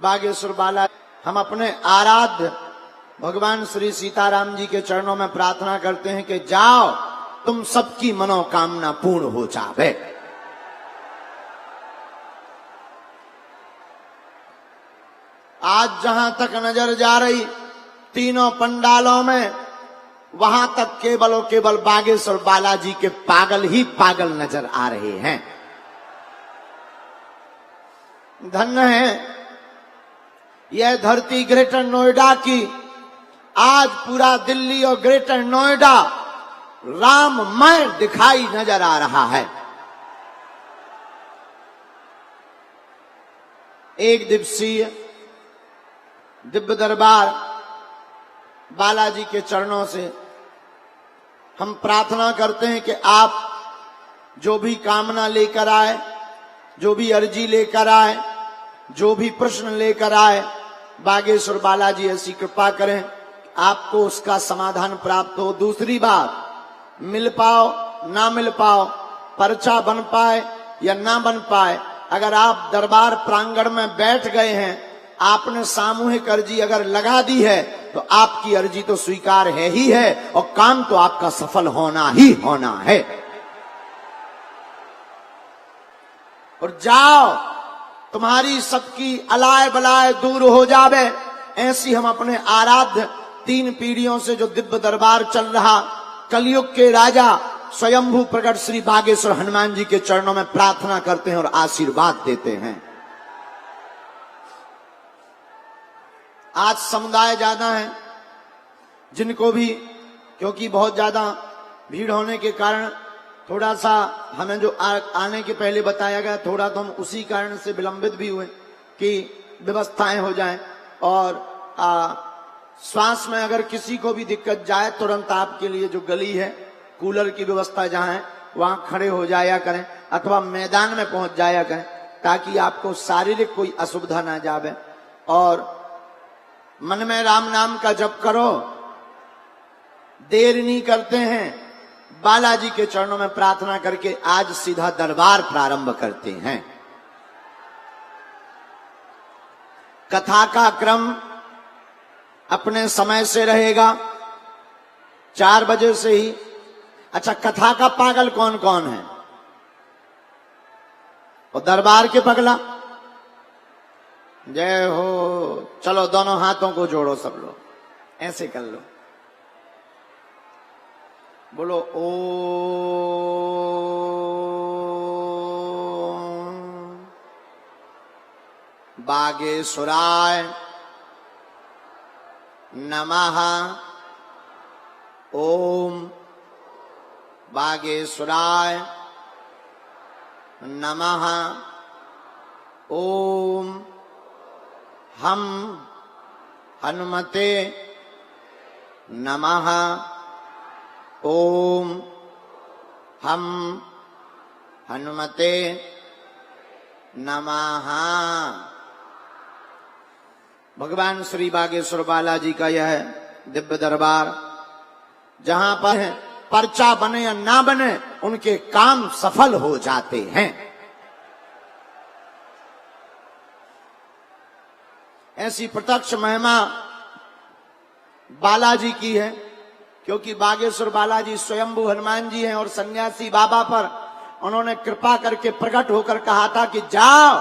बागेश्वर बाला, हम अपने आराध्य भगवान श्री सीताराम जी के चरणों में प्रार्थना करते हैं कि जाओ तुम सबकी मनोकामना पूर्ण हो जावे। आज जहां तक नजर जा रही तीनों पंडालों में, वहां तक केवल और केवल बागेश्वर बालाजी के पागल ही पागल नजर आ रहे हैं। धन्य है यह धरती ग्रेटर नोएडा की। आज पूरा दिल्ली और ग्रेटर नोएडा राममय दिखाई नजर आ रहा है। एक दिवसीय दिव्य दरबार बालाजी के चरणों से हम प्रार्थना करते हैं कि आप जो भी कामना लेकर आए, जो भी अर्जी लेकर आए, जो भी प्रश्न लेकर आए, बागेश्वर बालाजी ऐसी कृपा करें आपको उसका समाधान प्राप्त हो। दूसरी बात, मिल पाओ ना मिल पाओ, पर्चा बन पाए या ना बन पाए, अगर आप दरबार प्रांगण में बैठ गए हैं, आपने सामूहिक अर्जी अगर लगा दी है, तो आपकी अर्जी तो स्वीकार है ही है और काम तो आपका सफल होना ही होना है। और जाओ तुम्हारी सबकी अलाय बलाय दूर हो जावे। ऐसी हम अपने आराध्य 3 पीढ़ियों से जो दिव्य दरबार चल रहा, कलयुग के राजा स्वयंभू प्रकट श्री बागेश्वर हनुमान जी के चरणों में प्रार्थना करते हैं और आशीर्वाद देते हैं। आज समुदाय ज्यादा है, जिनको भी, क्योंकि बहुत ज्यादा भीड़ होने के कारण थोड़ा सा हमें जो आने के पहले बताया गया, थोड़ा तो हम उसी कारण से विलंबित भी हुए कि व्यवस्थाएं हो जाएं। और श्वास में अगर किसी को भी दिक्कत जाए, तुरंत आपके लिए जो गली है, कूलर की व्यवस्था जहां है वहां खड़े हो जाया करें अथवा मैदान में पहुंच जाया करें, ताकि आपको शारीरिक कोई असुविधा ना जावे। और मन में राम नाम का जप करो, देर नहीं करते हैं। बालाजी के चरणों में प्रार्थना करके आज सीधा दरबार प्रारंभ करते हैं। कथा का क्रम अपने समय से रहेगा, 4 बजे से ही। अच्छा, कथा का पागल कौन कौन है? और दरबार के पगला? जय हो। चलो दोनों हाथों को जोड़ो, सब लोग ऐसे कर लो, बोलो ओम बागेश्वराय नमः। ओम बागेश्वराय नमः। ओम हम हनुमते नमः। ओम हम हनुमते नमः। भगवान श्री बागेश्वर बालाजी का यह दिव्य दरबार, जहां पर पर्चा बने या ना बने, उनके काम सफल हो जाते हैं। ऐसी प्रत्यक्ष महिमा बालाजी की है, क्योंकि बागेश्वर बालाजी स्वयंभू हनुमान जी हैं और सन्यासी बाबा पर उन्होंने कृपा करके प्रकट होकर कहा था कि जाओ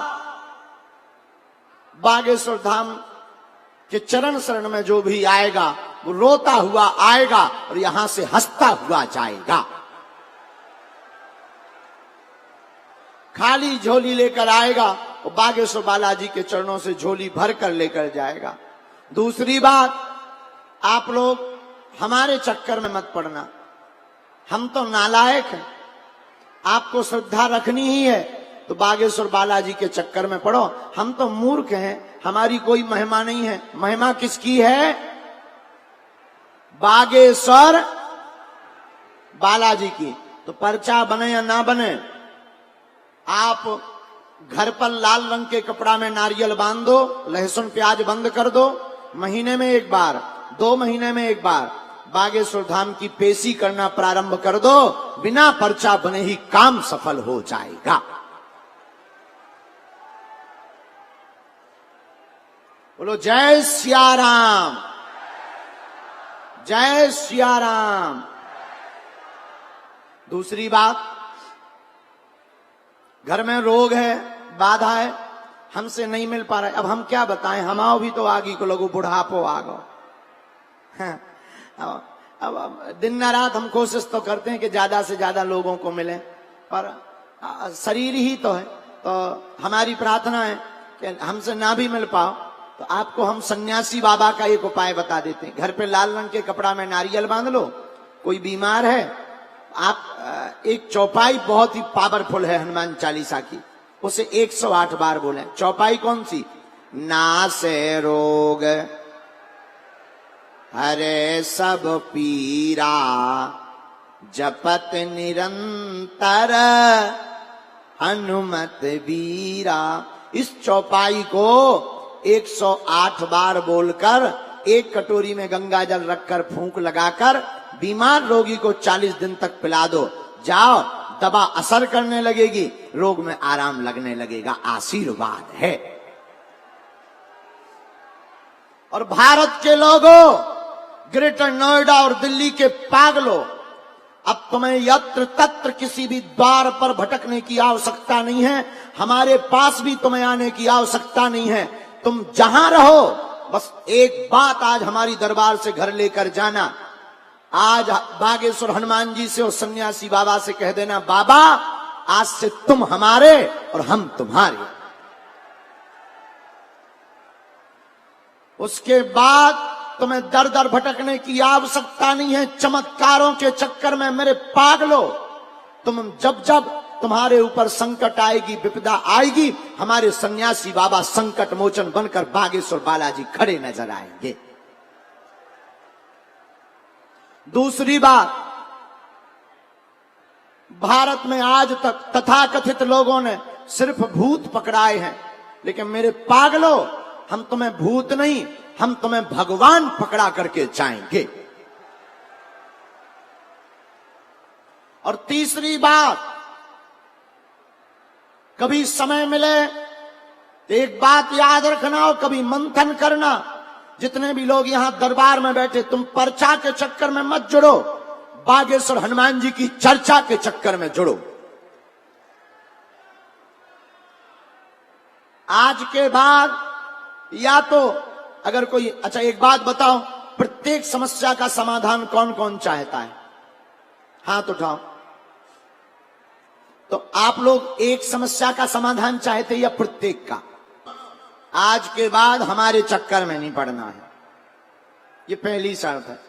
बागेश्वर धाम के चरण शरण में जो भी आएगा वो रोता हुआ आएगा और यहां से हंसता हुआ जाएगा। खाली झोली लेकर आएगा और बागेश्वर बालाजी के चरणों से झोली भर कर लेकर जाएगा। दूसरी बात, आप लोग हमारे चक्कर में मत पड़ना, हम तो नालायक हैं। आपको श्रद्धा रखनी ही है तो बागेश्वर बालाजी के चक्कर में पड़ो। हम तो मूर्ख हैं, हमारी कोई महिमा नहीं है। महिमा किसकी है? बागेश्वर बालाजी की। तो पर्चा बने या ना बने, आप घर पर लाल रंग के कपड़ा में नारियल बांध दो, लहसुन प्याज बंद कर दो, महीने में एक बार, 2 महीने में एक बार बागेश्वर धाम की पेशी करना प्रारंभ कर दो, बिना पर्चा बने ही काम सफल हो जाएगा। बोलो जय सिया राम, जय सिया राम। दूसरी बात, घर में रोग है, बाधा है, हमसे नहीं मिल पा रहा है। अब हम क्या बताएं, हमाओ भी तो आगी को लगो, बुढ़ापो आ गो। अब दिन न रात हम कोशिश तो करते हैं कि ज्यादा से ज्यादा लोगों को मिले, पर शरीर ही तो है। तो हमारी प्रार्थना है कि हमसे ना भी मिल पाओ तो आपको हम सन्यासी बाबा का एक उपाय बता देते हैं। घर पे लाल रंग के कपड़ा में नारियल बांध लो, कोई बीमार है, आप एक चौपाई बहुत ही पावरफुल है हनुमान चालीसा की, उसे 108 बार बोले। चौपाई कौन सी? नासे रोग हरे सब पीरा, जपत निरंतर हनुमत वीरा। इस चौपाई को 108 बार बोलकर एक कटोरी में गंगा जल रखकर फूंक लगाकर बीमार रोगी को 40 दिन तक पिला दो। जाओ, दवा असर करने लगेगी, रोग में आराम लगने लगेगा। आशीर्वाद है। और भारत के लोगों, ग्रेटर नोएडा और दिल्ली के पागलों, अब तुम्हें यत्र तत्र किसी भी द्वार पर भटकने की आवश्यकता नहीं है, हमारे पास भी तुम्हें आने की आवश्यकता नहीं है। तुम जहां रहो, बस एक बात आज हमारी दरबार से घर लेकर जाना। आज बागेश्वर हनुमान जी से और सन्यासी बाबा से कह देना, बाबा आज से तुम हमारे और हम तुम्हारे। उसके बाद तुम्हें दर दर भटकने की आवश्यकता नहीं है चमत्कारों के चक्कर में। मेरे पागलो, तुम जब जब तुम्हारे ऊपर संकट आएगी, विपदा आएगी, हमारे सन्यासी बाबा संकट मोचन बनकर बागेश्वर बालाजी खड़े नजर आएंगे। दूसरी बात, भारत में आज तक तथाकथित लोगों ने सिर्फ भूत पकड़ाए हैं, लेकिन मेरे पागलो, हम तुम्हें भूत नहीं, हम तुम्हें भगवान पकड़ा करके जाएंगे। और तीसरी बात, कभी समय मिले तो एक बात याद रखना और कभी मंथन करना। जितने भी लोग यहां दरबार में बैठे, तुम पर्चा के चक्कर में मत जुड़ो, बागेश्वर हनुमान जी की चर्चा के चक्कर में जुड़ो। आज के बाद या तो अगर कोई, अच्छा एक बात बताओ, प्रत्येक समस्या का समाधान कौन कौन चाहता है? हाथ उठाओ। तो आप लोग एक समस्या का समाधान चाहते या प्रत्येक का? आज के बाद हमारे चक्कर में नहीं पड़ना है, ये पहली शर्त है।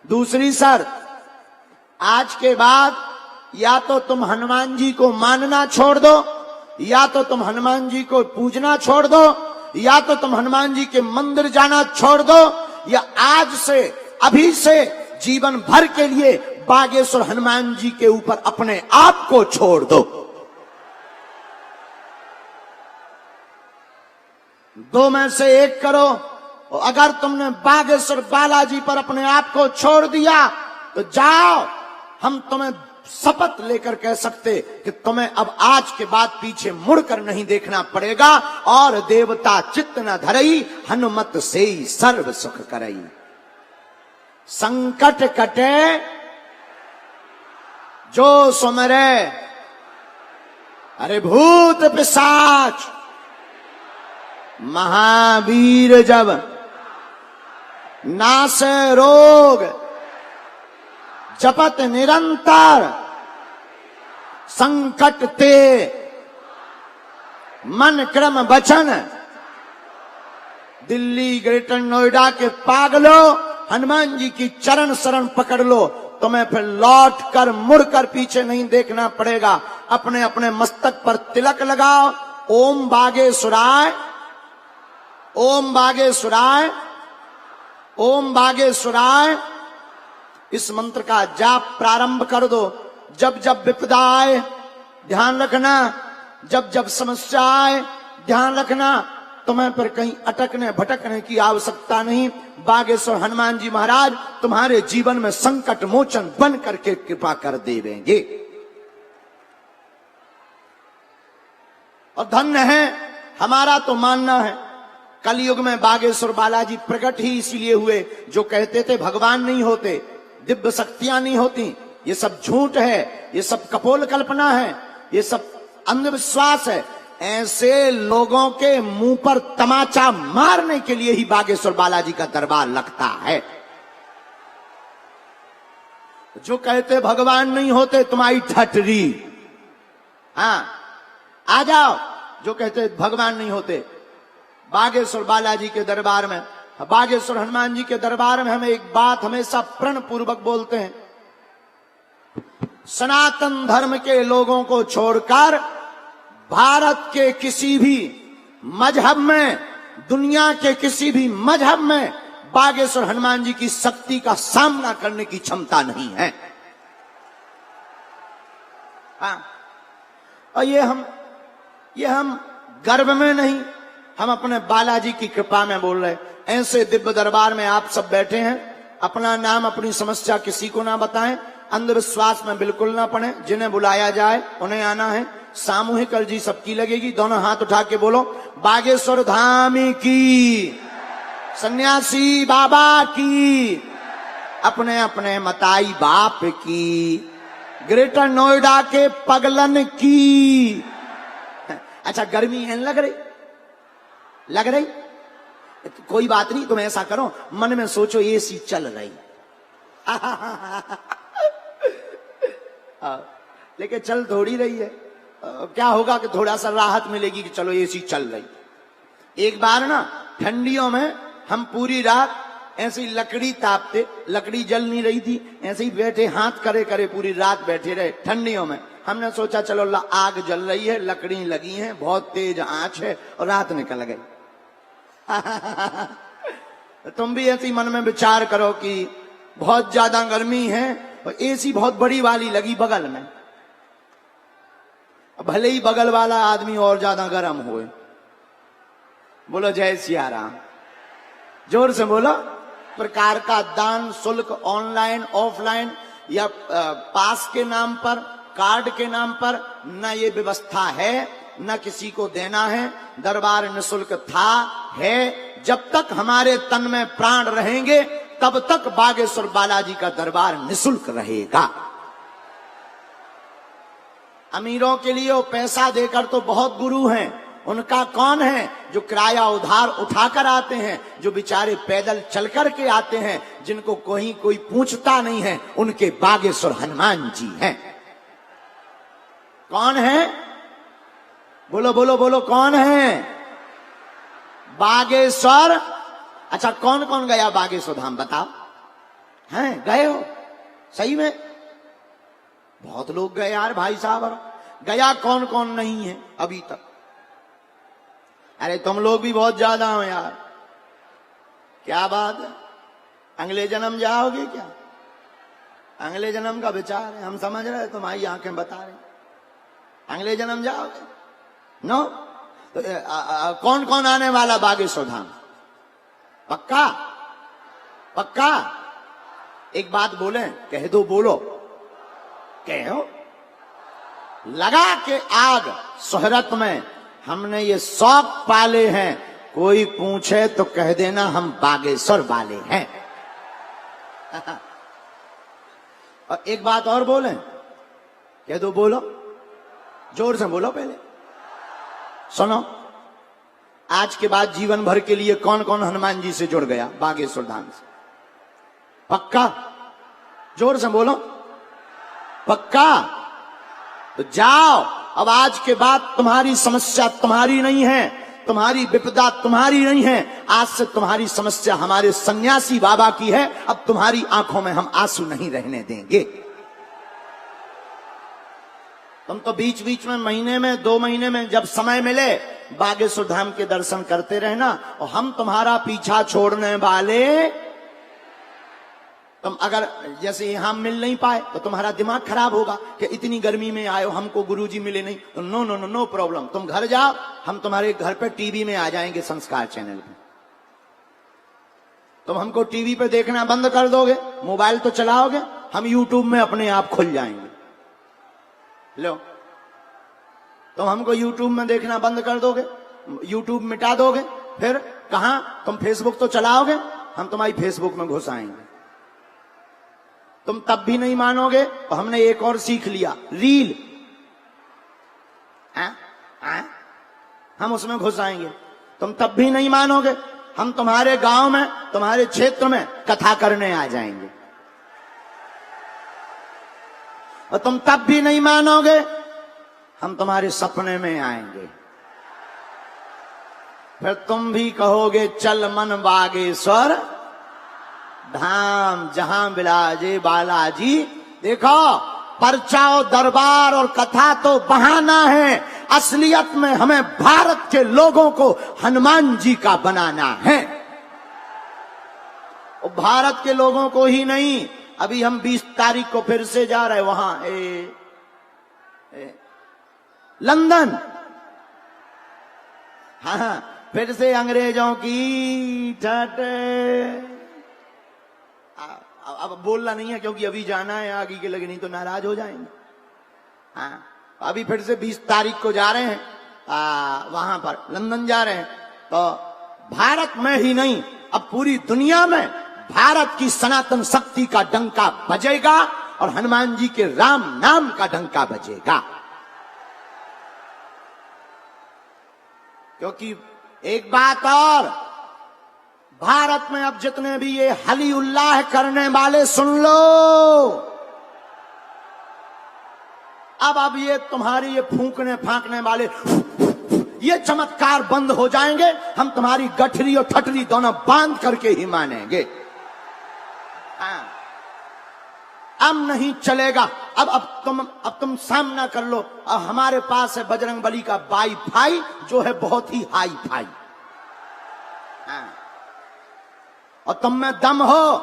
दूसरी शर्त, आज के बाद या तो तुम हनुमान जी को मानना छोड़ दो, या तो तुम हनुमान जी को पूजना छोड़ दो, या तो तुम हनुमान जी के मंदिर जाना छोड़ दो, या आज से, अभी से जीवन भर के लिए बागेश्वर हनुमान जी के ऊपर अपने आप को छोड़ दो। दो में से एक करो। और अगर तुमने बागेश्वर बालाजी पर अपने आप को छोड़ दिया तो जाओ, हम तुम्हें शपथ लेकर कह सकते कि तुम्हें अब आज के बाद पीछे मुड़कर नहीं देखना पड़ेगा। और देवता चित्त न धरई, हनुमत से ही सर्व सुख करई। संकट कटे जो सुमरे, अरे भूत पिशाच महावीर जब, नासे रोग जपत निरंतर, संकट ते मन क्रम वचन। दिल्ली ग्रेटर नोएडा के पागलों, हनुमान जी की चरण शरण पकड़ लो, तुम्हें फिर लौट कर मुड़कर पीछे नहीं देखना पड़ेगा। अपने अपने मस्तक पर तिलक लगाओ। ओम बागेश्वराय, ओम बागेश्वराय, ओम बागेश्वराय, इस मंत्र का जाप प्रारंभ कर दो। जब जब विपदा आए ध्यान रखना, जब जब समस्या आए ध्यान रखना, तुम्हें पर कहीं अटकने भटकने की आवश्यकता नहीं। बागेश्वर हनुमान जी महाराज तुम्हारे जीवन में संकट मोचन बन करके कृपा कर देंगे। और धन्य है, हमारा तो मानना है कलयुग में बागेश्वर बालाजी प्रकट ही इसीलिए हुए, जो कहते थे भगवान नहीं होते, दिव्य शक्तियां नहीं होती, ये सब झूठ है, ये सब कपोल कल्पना है, ये सब अंधविश्वास है, ऐसे लोगों के मुंह पर तमाचा मारने के लिए ही बागेश्वर बालाजी का दरबार लगता है। जो कहते भगवान नहीं होते, तुम्हारी ठटरी, हाँ आ जाओ। जो कहते भगवान नहीं होते, बागेश्वर बालाजी के दरबार में, बागेश्वर हनुमान जी के दरबार में हम एक बात हमेशा प्रण पूर्वक बोलते हैं, सनातन धर्म के लोगों को छोड़कर भारत के किसी भी मजहब में, दुनिया के किसी भी मजहब में बागेश्वर हनुमान जी की शक्ति का सामना करने की क्षमता नहीं है। हाँ, और ये हम गर्व में नहीं, हम अपने बालाजी की कृपा में बोल रहे। ऐसे दिव्य दरबार में आप सब बैठे हैं, अपना नाम अपनी समस्या किसी को ना बताएं, अंधविश्वास में बिल्कुल ना पड़े, जिन्हें बुलाया जाए उन्हें आना है। सामूहिक अर्जी सबकी लगेगी, दोनों हाथ उठा के बोलो बागेश्वर धाम की, सन्यासी बाबा की, अपने अपने मताई बाप की, ग्रेटर नोएडा के पगलन की। अच्छा, गर्मी है लग रही? कोई बात नहीं, तुम ऐसा करो, मन में सोचो एसी चल रही लेकिन चल थोड़ी रही है, क्या होगा कि थोड़ा सा राहत मिलेगी कि चलो एसी चल रही। एक बार ना ठंडियों में हम पूरी रात ऐसे ही लकड़ी तापते, लकड़ी जल नहीं रही थी, ऐसे ही बैठे हाथ करे करे पूरी रात बैठे रहे ठंडियों में। हमने सोचा चलो आग जल रही है, लकड़ी लगी है, बहुत तेज आंच है और रात निकल गई। तुम भी ऐसे ही मन में विचार करो कि बहुत ज्यादा गर्मी है और एसी बहुत बड़ी वाली लगी बगल में, भले ही बगल वाला आदमी और ज्यादा गर्म होए। बोलो जय सिया राम, जोर से बोलो। प्रकार का दान शुल्क ऑनलाइन ऑफलाइन या पास के नाम पर, कार्ड के नाम पर न ये व्यवस्था है, न किसी को देना है। दरबार निःशुल्क था, है, जब तक हमारे तन में प्राण रहेंगे तब तक बागेश्वर बालाजी का दरबार निःशुल्क रहेगा। अमीरों के लिए वो पैसा देकर तो बहुत गुरु हैं, उनका कौन है? जो किराया उधार उठाकर आते हैं, जो बेचारे पैदल चल कर के आते हैं, जिनको कोई पूछता नहीं है, उनके बागेश्वर हनुमान जी हैं। कौन है? बोलो बोलो बोलो, कौन है? बागेश्वर। अच्छा, कौन कौन गया बागेश्वर धाम बताओ? हैं, गए हो? सही में बहुत लोग गए यार भाई साहब। गया कौन कौन नहीं है अभी तक? अरे तुम लोग भी बहुत ज्यादा हो यार, क्या बात है? अगले जन्म जाओगे क्या? अगले जन्म का विचार है, हम समझ रहे, तुम्हारी आंखें बता रही। अगले जन्म जाओगे? नो? तो कौन कौन आने वाला बागेश्वर धाम? पक्का? पक्का? एक बात बोले, कह दो, बोलो, कहो। लगा के आग शोहरत में हमने ये शौक पाले हैं, कोई पूछे तो कह देना हम बागेश्वर वाले हैं। और एक बात और बोले, कह दो, बोलो, जोर से बोलो। पहले सुनो, आज के बाद जीवन भर के लिए कौन कौन हनुमान जी से जुड़ गया बागेश्वर धाम से? पक्का? जोर से बोलो, पक्का? तो जाओ, अब आज के बाद तुम्हारी समस्या तुम्हारी नहीं है, तुम्हारी विपदा तुम्हारी नहीं है, आज से तुम्हारी समस्या हमारे सन्यासी बाबा की है। अब तुम्हारी आंखों में हम आंसू नहीं रहने देंगे। तुम तो बीच बीच में, महीने में, 2 महीने में जब समय मिले बागेश्वर धाम के दर्शन करते रहना, और हम तुम्हारा पीछा छोड़ने वाले। तुम अगर जैसे यहां मिल नहीं पाए तो तुम्हारा दिमाग खराब होगा कि इतनी गर्मी में आए हो, हमको गुरुजी मिले नहीं। तो no no no no problem, तुम घर जाओ, हम तुम्हारे घर पे टीवी में आ जाएंगे, संस्कार चैनल पे। तुम हमको टीवी पे देखना बंद कर दोगे, मोबाइल तो चलाओगे, हम यूट्यूब में अपने आप खुल जाएंगे। लो, तुम हमको यूट्यूब में देखना बंद कर दोगे, यूट्यूब मिटा दोगे, फिर कहां तुम फेसबुक तो चलाओगे, हम तुम्हारी फेसबुक में घुस आएंगे। तुम तब भी नहीं मानोगे तो हमने एक और सीख लिया, रील। हम उसमें घुस आएंगे। तुम तब भी नहीं मानोगे, हम तुम्हारे गांव में, तुम्हारे क्षेत्र में कथा करने आ जाएंगे। और तुम तब भी नहीं मानोगे, हम तुम्हारे सपने में आएंगे। फिर तुम भी कहोगे चल मन बागेश्वर धाम, जहां विराजे बालाजी। देखो, पर्चा और दरबार और कथा तो बहाना है, असलियत में हमें भारत के लोगों को हनुमान जी का बनाना है। और भारत के लोगों को ही नहीं, अभी हम 20 तारीख को फिर से जा रहे हैं वहां लंदन। हाँ, फिर से अंग्रेजों की ठाट। अब बोलना नहीं है क्योंकि अभी जाना है, आगे के लगे नहीं तो नाराज हो जाएंगे। हाँ, अभी फिर से 20 तारीख को जा रहे हैं वहां पर लंदन जा रहे हैं। तो भारत में ही नहीं, अब पूरी दुनिया में भारत की सनातन शक्ति का डंका बजेगा और हनुमान जी के राम नाम का डंका बजेगा। क्योंकि एक बात और, भारत में अब जितने भी ये हली उल्लाह करने वाले, सुन लो, अब ये तुम्हारी ये फूंकने फांकने वाले ये चमत्कार बंद हो जाएंगे। हम तुम्हारी गठरी और ठटरी दोनों बांध करके ही मानेंगे। हाँ, अब नहीं चलेगा। अब तुम सामना कर लो। अब हमारे पास है बजरंगबली का वाईफाई, जो है बहुत ही हाई फाई। हाँ, और तुम में दम हो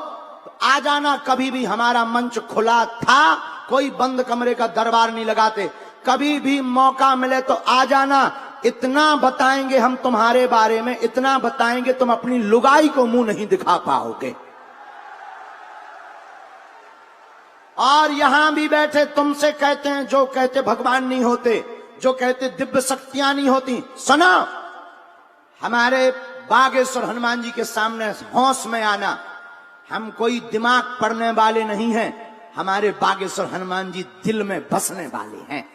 तो आ जाना। कभी भी हमारा मंच खुला था, कोई बंद कमरे का दरबार नहीं लगाते। कभी भी मौका मिले तो आ जाना। इतना बताएंगे हम तुम्हारे बारे में, इतना बताएंगे तुम अपनी लुगाई को मुंह नहीं दिखा पाओगे। और यहां भी बैठे तुमसे कहते हैं, जो कहते भगवान नहीं होते, जो कहते दिव्य शक्तियां नहीं होती, सुनो, हमारे बागेश्वर हनुमान जी के सामने होश में आना। हम कोई दिमाग पढ़ने वाले नहीं हैं, हमारे बागेश्वर हनुमान जी दिल में बसने वाले हैं।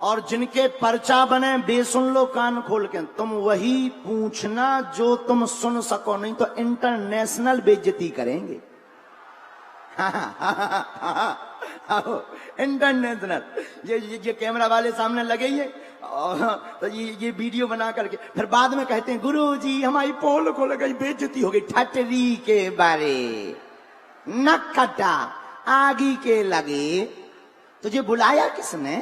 और जिनके पर्चा बने, बेसुन लो कान खोल के, तुम वही पूछना जो तुम सुन सको, नहीं तो इंटरनेशनल बेइज्जती करेंगे। इंटरनेशनल। ये कैमरा वाले सामने लगे ये, तो ये वीडियो बना करके फिर बाद में कहते हैं गुरुजी हमारी पोल खोल गई, बेइज्जती हो गई। ठटरी के बारे न कटा आगी के लगे, तुझे बुलाया किसने?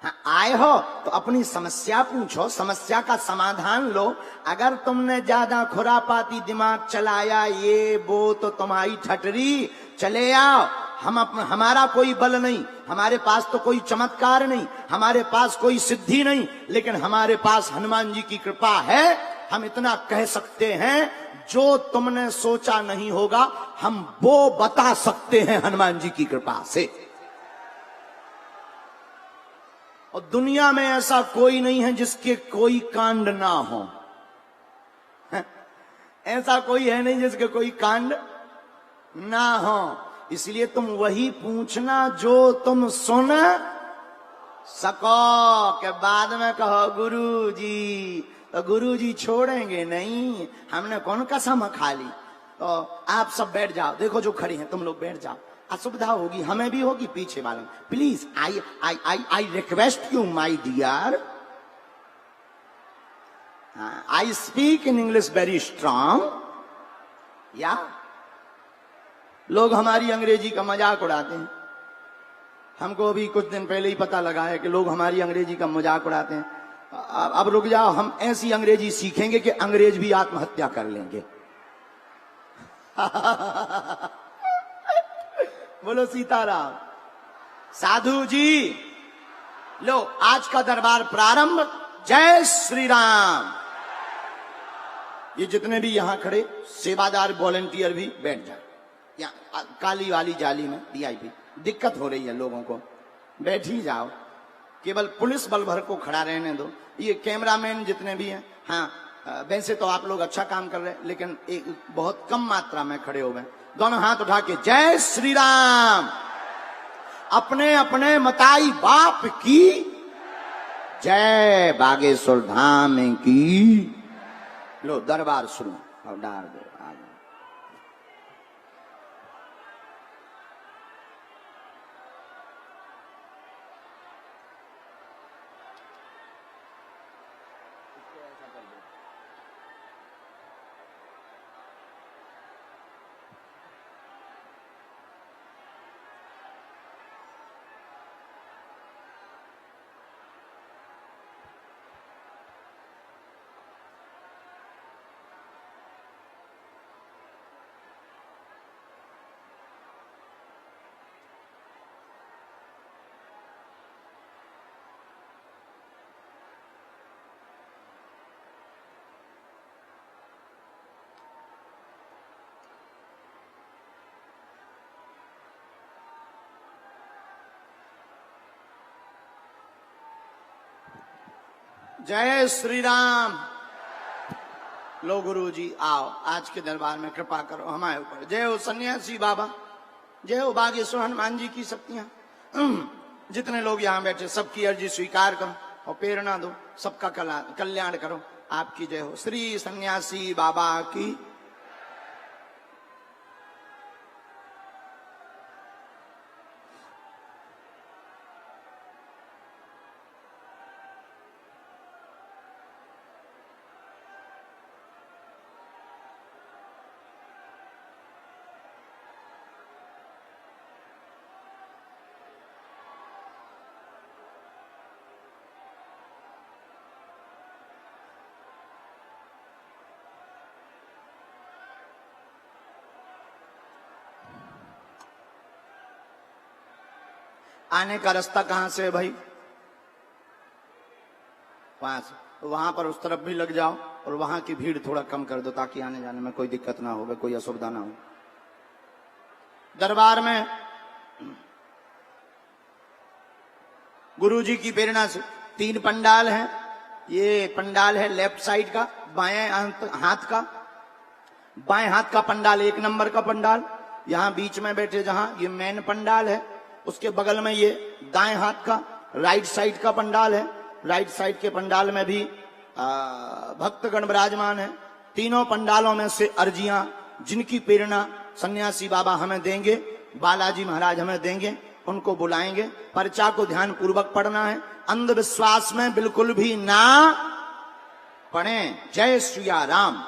हाँ, आए हो तो अपनी समस्या पूछो, समस्या का समाधान लो। अगर तुमने ज्यादा खुरापाती दिमाग चलाया ये वो, तो तुम्हारी ठटरी। चले आओ, हमारा कोई बल नहीं, हमारे पास तो कोई चमत्कार नहीं, हमारे पास कोई सिद्धि नहीं, लेकिन हमारे पास हनुमान जी की कृपा है। हम इतना कह सकते हैं, जो तुमने सोचा नहीं होगा हम वो बता सकते हैं हनुमान जी की कृपा से। और दुनिया में ऐसा कोई नहीं है जिसके कोई कांड ना हो। ऐसा कोई है नहीं जिसके कोई कांड ना हो। इसलिए तुम वही पूछना जो तुम सुन सको, के बाद में कहो गुरुजी, तो गुरुजी छोड़ेंगे नहीं। हमने कौन कसम खा ली? तो आप सब बैठ जाओ, देखो जो खड़े हैं तुम लोग बैठ जाओ। असुविधा होगी, हमें भी होगी, पीछे वालों। Please I request you my dear, I speak in English very strong. या लोग हमारी अंग्रेजी का मजाक उड़ाते हैं। हमको अभी कुछ दिन पहले ही पता लगा है कि लोग हमारी अंग्रेजी का मजाक उड़ाते हैं। अब रुक जाओ, हम ऐसी अंग्रेजी सीखेंगे कि अंग्रेज भी आत्महत्या कर लेंगे। बोलो सीताराम। साधु जी, लो आज का दरबार प्रारंभ। जय श्री राम। ये जितने भी यहां खड़े सेवादार वॉलंटियर भी बैठ जाए, यहाँ काली वाली जाली में VIP दिक्कत हो रही है लोगों को, बैठ ही जाओ। केवल पुलिस बल भर को खड़ा रहने दो। ये कैमरामैन जितने भी हैं, हाँ वैसे तो आप लोग अच्छा काम कर रहे हैं, लेकिन एक बहुत कम मात्रा में खड़े हो गए। दोनों हाथ उठा के जय श्री राम। अपने अपने मताई बाप की जय, बागेश्वर धाम की। लो दरबार सुनो और डाल दो आगे। जय श्री राम। लो गुरु जी आओ, आज के दरबार में कृपा करो हमारे ऊपर। जय हो सन्यासी बाबा, जय हो बागेश्वर हनुमान जी की शक्तियां। जितने लोग यहाँ बैठे सबकी अर्जी स्वीकार करो और प्रेरणा दो, सबका कल्याण करो। आपकी जय हो। श्री सन्यासी बाबा की। आने का रास्ता कहां से है भाई? वहां से। तो वहां पर उस तरफ भी लग जाओ और वहां की भीड़ थोड़ा कम कर दो ताकि आने जाने में कोई दिक्कत ना हो, कोई असुविधा ना हो। दरबार में गुरुजी की प्रेरणा से 3 पंडाल हैं। ये पंडाल है लेफ्ट साइड का, बाएं हाथ का। बाएं हाथ का पंडाल 1 नंबर का पंडाल, यहां बीच में बैठे जहां ये मेन पंडाल है। उसके बगल में ये दाएं हाथ का राइट साइड का पंडाल है। राइट साइड के पंडाल में भी भक्तगण विराजमान है। तीनों पंडालों में से अर्जियां जिनकी प्रेरणा सन्यासी बाबा हमें देंगे, बालाजी महाराज हमें देंगे, उनको बुलाएंगे। पर्चा को ध्यान पूर्वक पढ़ना है, अंधविश्वास में बिल्कुल भी ना पढ़ें। जय श्री राम।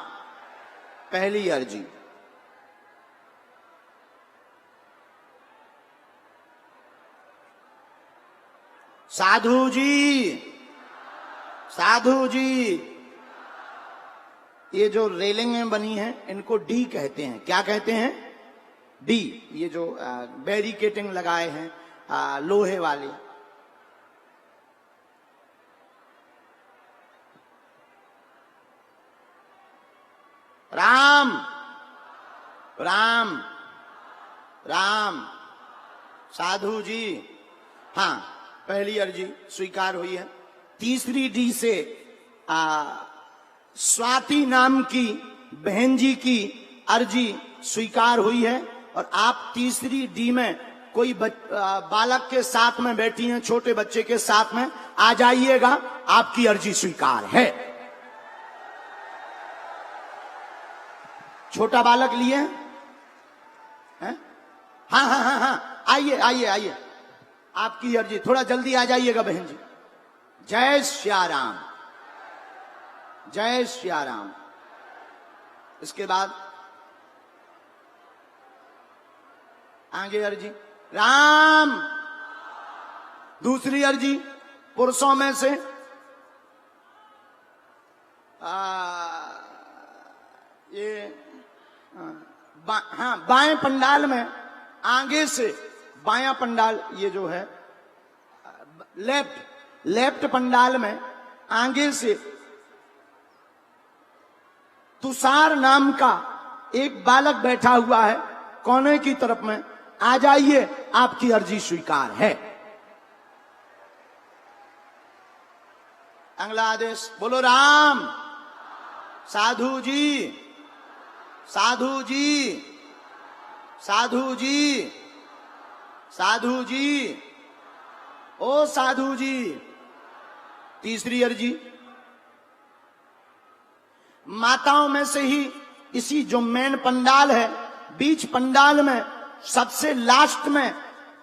पहली अर्जी। साधु जी, साधु जी, ये जो रेलिंगें बनी हैं इनको डी कहते हैं। क्या कहते हैं? डी। ये जो बैरिकेटिंग लगाए हैं लोहे वाले, राम राम राम। साधु जी, हाँ पहली अर्जी स्वीकार हुई है। तीसरी डी से स्वाति नाम की बहन जी की अर्जी स्वीकार हुई है। और आप तीसरी डी में कोई बालक के साथ में बैठी हैं, छोटे बच्चे के साथ में आ जाइएगा, आपकी अर्जी स्वीकार है। छोटा बालक लिए हैं? हाँ हाँ हाँ हाँ, आइए आइए आइए, आपकी अर्जी। थोड़ा जल्दी आ जाइएगा बहन जी। जय श्या राम, जय श्या राम। इसके बाद आगे अर्जी राम। दूसरी अर्जी पुरुषों में से बाएं पंडाल में आगे से बायां पंडाल, ये जो है लेफ्ट पंडाल में आगे से तुषार नाम का एक बालक बैठा हुआ है कोने की तरफ में। आ जाइए, आपकी अर्जी स्वीकार है। अगला आदेश, बोलो राम। साधु जी, साधु जी, साधु जी, साधु जी, ओ साधु जी। तीसरी अर्जी, माताओं में से ही इसी जो मेन पंडाल है, बीच पंडाल में सबसे लास्ट में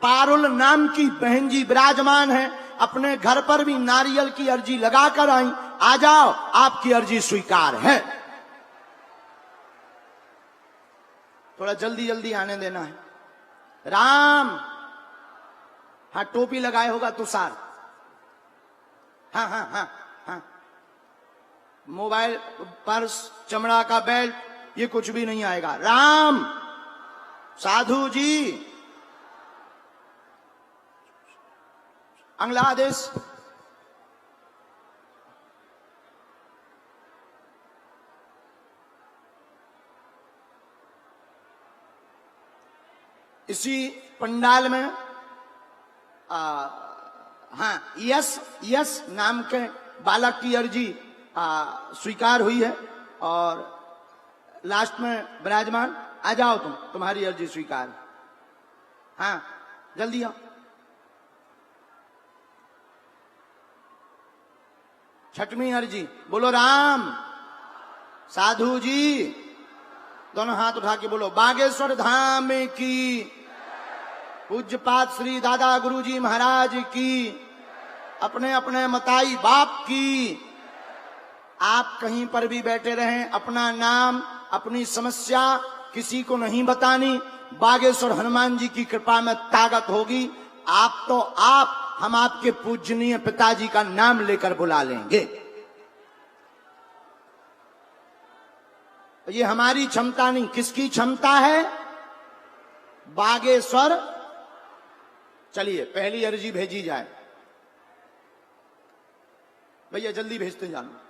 पारुल नाम की बहन जी विराजमान है। अपने घर पर भी नारियल की अर्जी लगाकर आई। आ जाओ, आपकी अर्जी स्वीकार है। थोड़ा जल्दी जल्दी आने देना है। राम, हाँ टोपी लगाए होगा तुषार, हाँ हाँ हाँ हाँ, मोबाइल, पर्स, चमड़ा का बेल्ट, ये कुछ भी नहीं आएगा। राम। साधु जी। अगला आदेश, इसी पंडाल में हाँ यस यस नाम के बालक की अर्जी स्वीकार हुई है और लास्ट में विराजमान। आ जाओ तुम, तुम्हारी अर्जी स्वीकार। हाँ जल्दी आओ। छठवीं अर्जी, बोलो राम। साधु जी, दोनों हाथ उठा के बोलो, बागेश्वर धाम की, पूज्यपाद श्री दादा गुरुजी महाराज की, अपने अपने मताई बाप की। आप कहीं पर भी बैठे रहें, अपना नाम, अपनी समस्या किसी को नहीं बतानी। बागेश्वर हनुमान जी की कृपा में ताकत होगी। आप तो आप, हम आपके पूजनीय पिताजी का नाम लेकर बुला लेंगे। ये हमारी क्षमता नहीं, किसकी क्षमता है? बागेश्वर। चलिए पहली अर्जी भेजी जाए। भैया जल्दी भेजते जाना,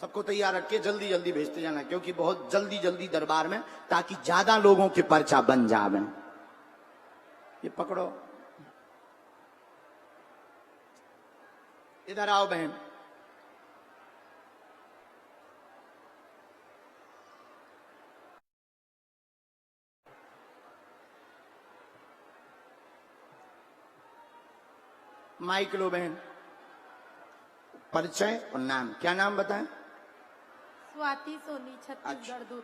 सबको तैयार रख के जल्दी जल्दी भेजते जाना, क्योंकि बहुत जल्दी जल्दी दरबार में, ताकि ज्यादा लोगों के पर्चा बन जावे। ये पकड़ो, इधर आओ बहन। माइक लो बहन। परिचय और नाम, क्या नाम बताएं? स्वाति सोनी, छत्तीसगढ़ दूर।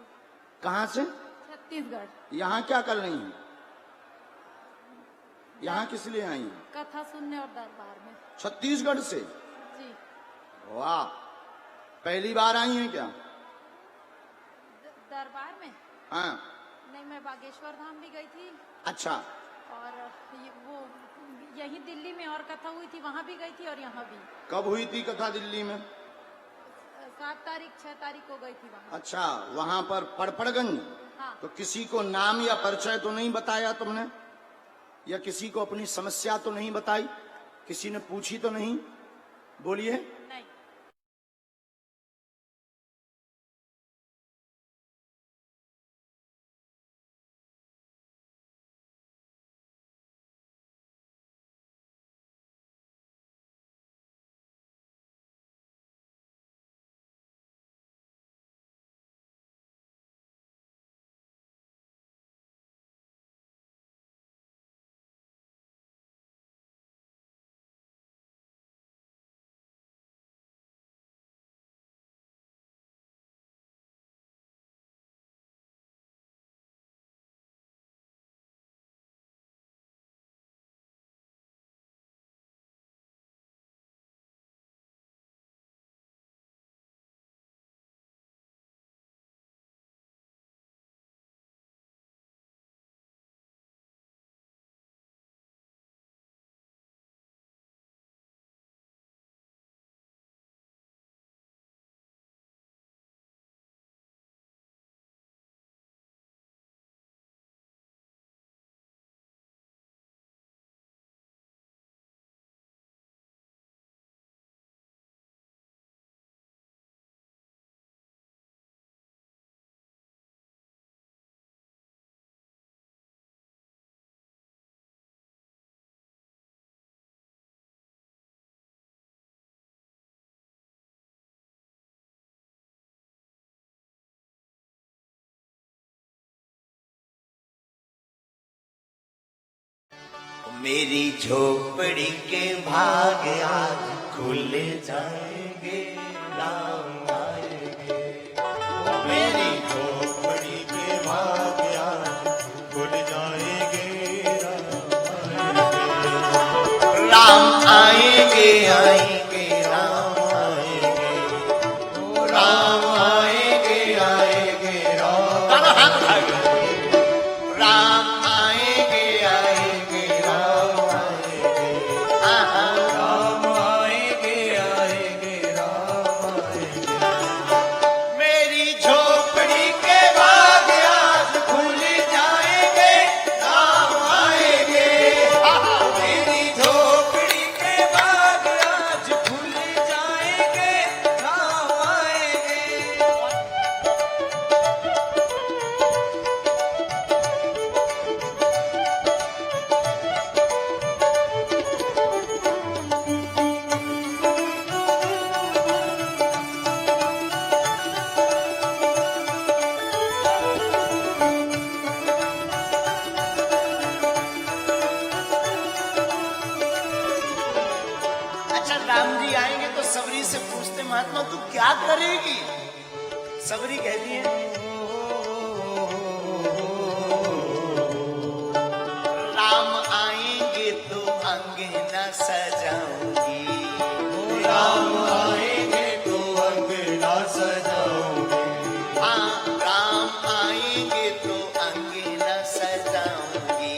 कहां से? छत्तीसगढ़। यहाँ क्या कर रही हैं? यहाँ किस लिए आई हैं? कथा सुनने और दरबार में। छत्तीसगढ़ से? जी। वाह, पहली बार आई हैं क्या? दरबार में? हाँ। नहीं, मैं बागेश्वर धाम भी गई थी। अच्छा। और वो यहीं दिल्ली में और कथा हुई थी, वहां भी गई थी, और यहाँ भी। कब हुई थी कथा दिल्ली में? 7 तारीख 6 तारीख को गई थी वहां। अच्छा, वहां पर पड़पड़गंज। हाँ। तो किसी को नाम या परिचय तो नहीं बताया तुमने, या किसी को अपनी समस्या तो नहीं बताई, किसी ने पूछी तो नहीं? बोलिए। मेरी झोपड़ी के भाग आज खुल जाएंगे, राम आएंगे। मेरी झोपड़ी के भाग आज खुल जाएंगे, राम आएंगे, आएंगे राम आएंगे, राम आएंगे, आएंगे राम। दोनों हाथ उठाएंगे। राम आएंगे, आएंगे राम आएंगे, आहा, राम आएंगे, आएंगे राम आएंगे। मेरी झोपड़ी के भाग आज खुल जाएंगे, राम आएंगे। आहा, मेरी झोपड़ी के भाग आज खुल जाएंगे, राम आएंगे। अच्छा, राम जी आएंगे तो सबरी से पूछते, महात्मा तू क्या करेगी? सबरी कहती है, राम आएंगे तो अंगना सजाऊंगी, राम आएंगे तो अंगना सजाऊंगी। हाँ, राम आएंगे तो अंगना सजाऊंगी,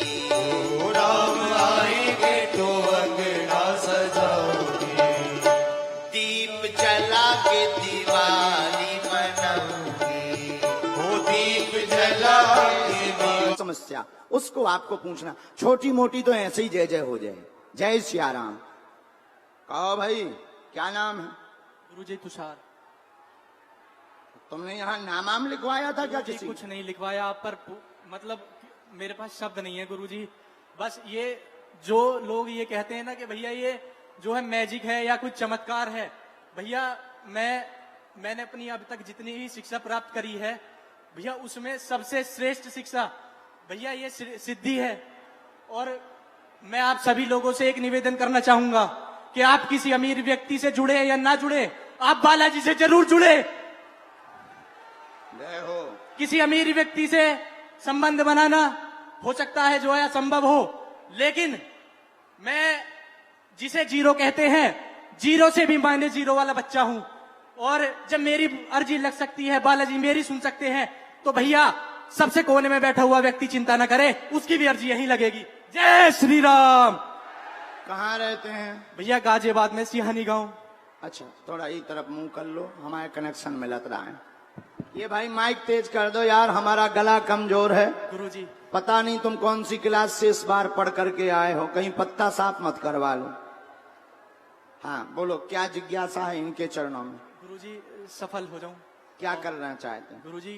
राम आएंगे तो अंगना सजाऊंगी। दीप जला के दिवाली मनाऊंगी, वो दीप जला के दिवाली। समस्या उसको आपको पूछना, छोटी मोटी तो ऐसे ही जय जय हो जाए। जय सिया राम। कहो भाई, क्या नाम है? गुरुजी तुषार। तुमने यहाँ नाम लिखवाया था क्या गुरुजी किसी? कुछ नहीं लिखवाया, पर मतलब मेरे पास शब्द नहीं है गुरुजी। बस ये जो लोग ये कहते हैं ना कि भैया ये जो है मैजिक है या कुछ चमत्कार है, भैया मैंने अपनी अब तक जितनी ही शिक्षा प्राप्त करी है भैया, उसमें सबसे श्रेष्ठ शिक्षा भैया ये सिद्धि है। और मैं आप सभी लोगों से एक निवेदन करना चाहूंगा कि आप किसी अमीर व्यक्ति से जुड़े या ना जुड़े, आप बालाजी से जरूर जुड़े। जय हो। किसी अमीर व्यक्ति से संबंध बनाना हो सकता है जो है असंभव हो, लेकिन मैं जिसे जीरो कहते हैं, जीरो से भी मायने जीरो वाला बच्चा हूं। और जब मेरी अर्जी लग सकती है, बालाजी मेरी सुन सकते हैं, तो भैया सबसे कोने में बैठा हुआ व्यक्ति चिंता न करे, उसकी भी अर्जी यहीं लगेगी। जय श्री राम। कहाँ रहते हैं? भैया गाजियाबाद में सिहानी गांव। अच्छा, थोड़ा ई तरफ मुंह कर लो, हमारे कनेक्शन मिलत रहा है। ये भाई माइक तेज कर दो यार, हमारा गला कमजोर है। गुरुजी पता नहीं तुम कौन सी क्लास से इस बार पढ़ करके आए हो, कहीं पत्ता साफ मत करवा लो। हाँ बोलो, क्या जिज्ञासा है इनके चरणों में? गुरुजी सफल हो जाऊं। क्या करना चाहते हैं? गुरुजी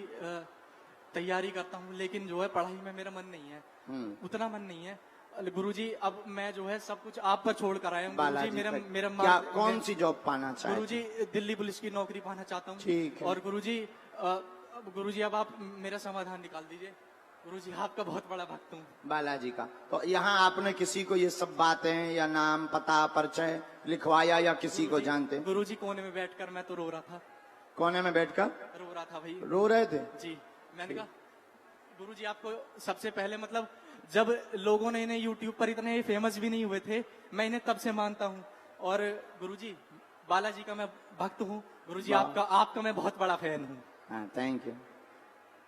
तैयारी करता हूँ, लेकिन जो है पढ़ाई में मेरा मन नहीं है, उतना मन नहीं है। गुरुजी अब मैं जो है सब कुछ आप पर छोड़ कर आया हूँ गुरुजी। मेरा क्या कौन सी जॉब पाना चाहते हैं? गुरुजी दिल्ली पुलिस की नौकरी पाना चाहता हूँ। ठीक है। और गुरुजी अब आप मेरा समाधान निकाल दीजिए। गुरुजी आपका बहुत बड़ा भक्त हूँ। बालाजी का। तो यहाँ आपने किसी को ये सब बातें या नाम पता परिचय लिखवाया या किसी को जानते? गुरुजी कोने में बैठकर मैं तो रो रहा था। कोने में बैठकर रो रहा था भाई। रो रहे थे? जी। मैंने कहा गुरुजी आपको सबसे पहले मतलब जब लोगों ने इन्हें यूट्यूब पर इतने फेमस भी नहीं हुए थे, मैं इन्हें तब से मानता हूँ। और गुरुजी बालाजी का मैं भक्त हूँ। गुरुजी आपका मैं बहुत बड़ा फैन हूँ। हाँ, थैंक यू।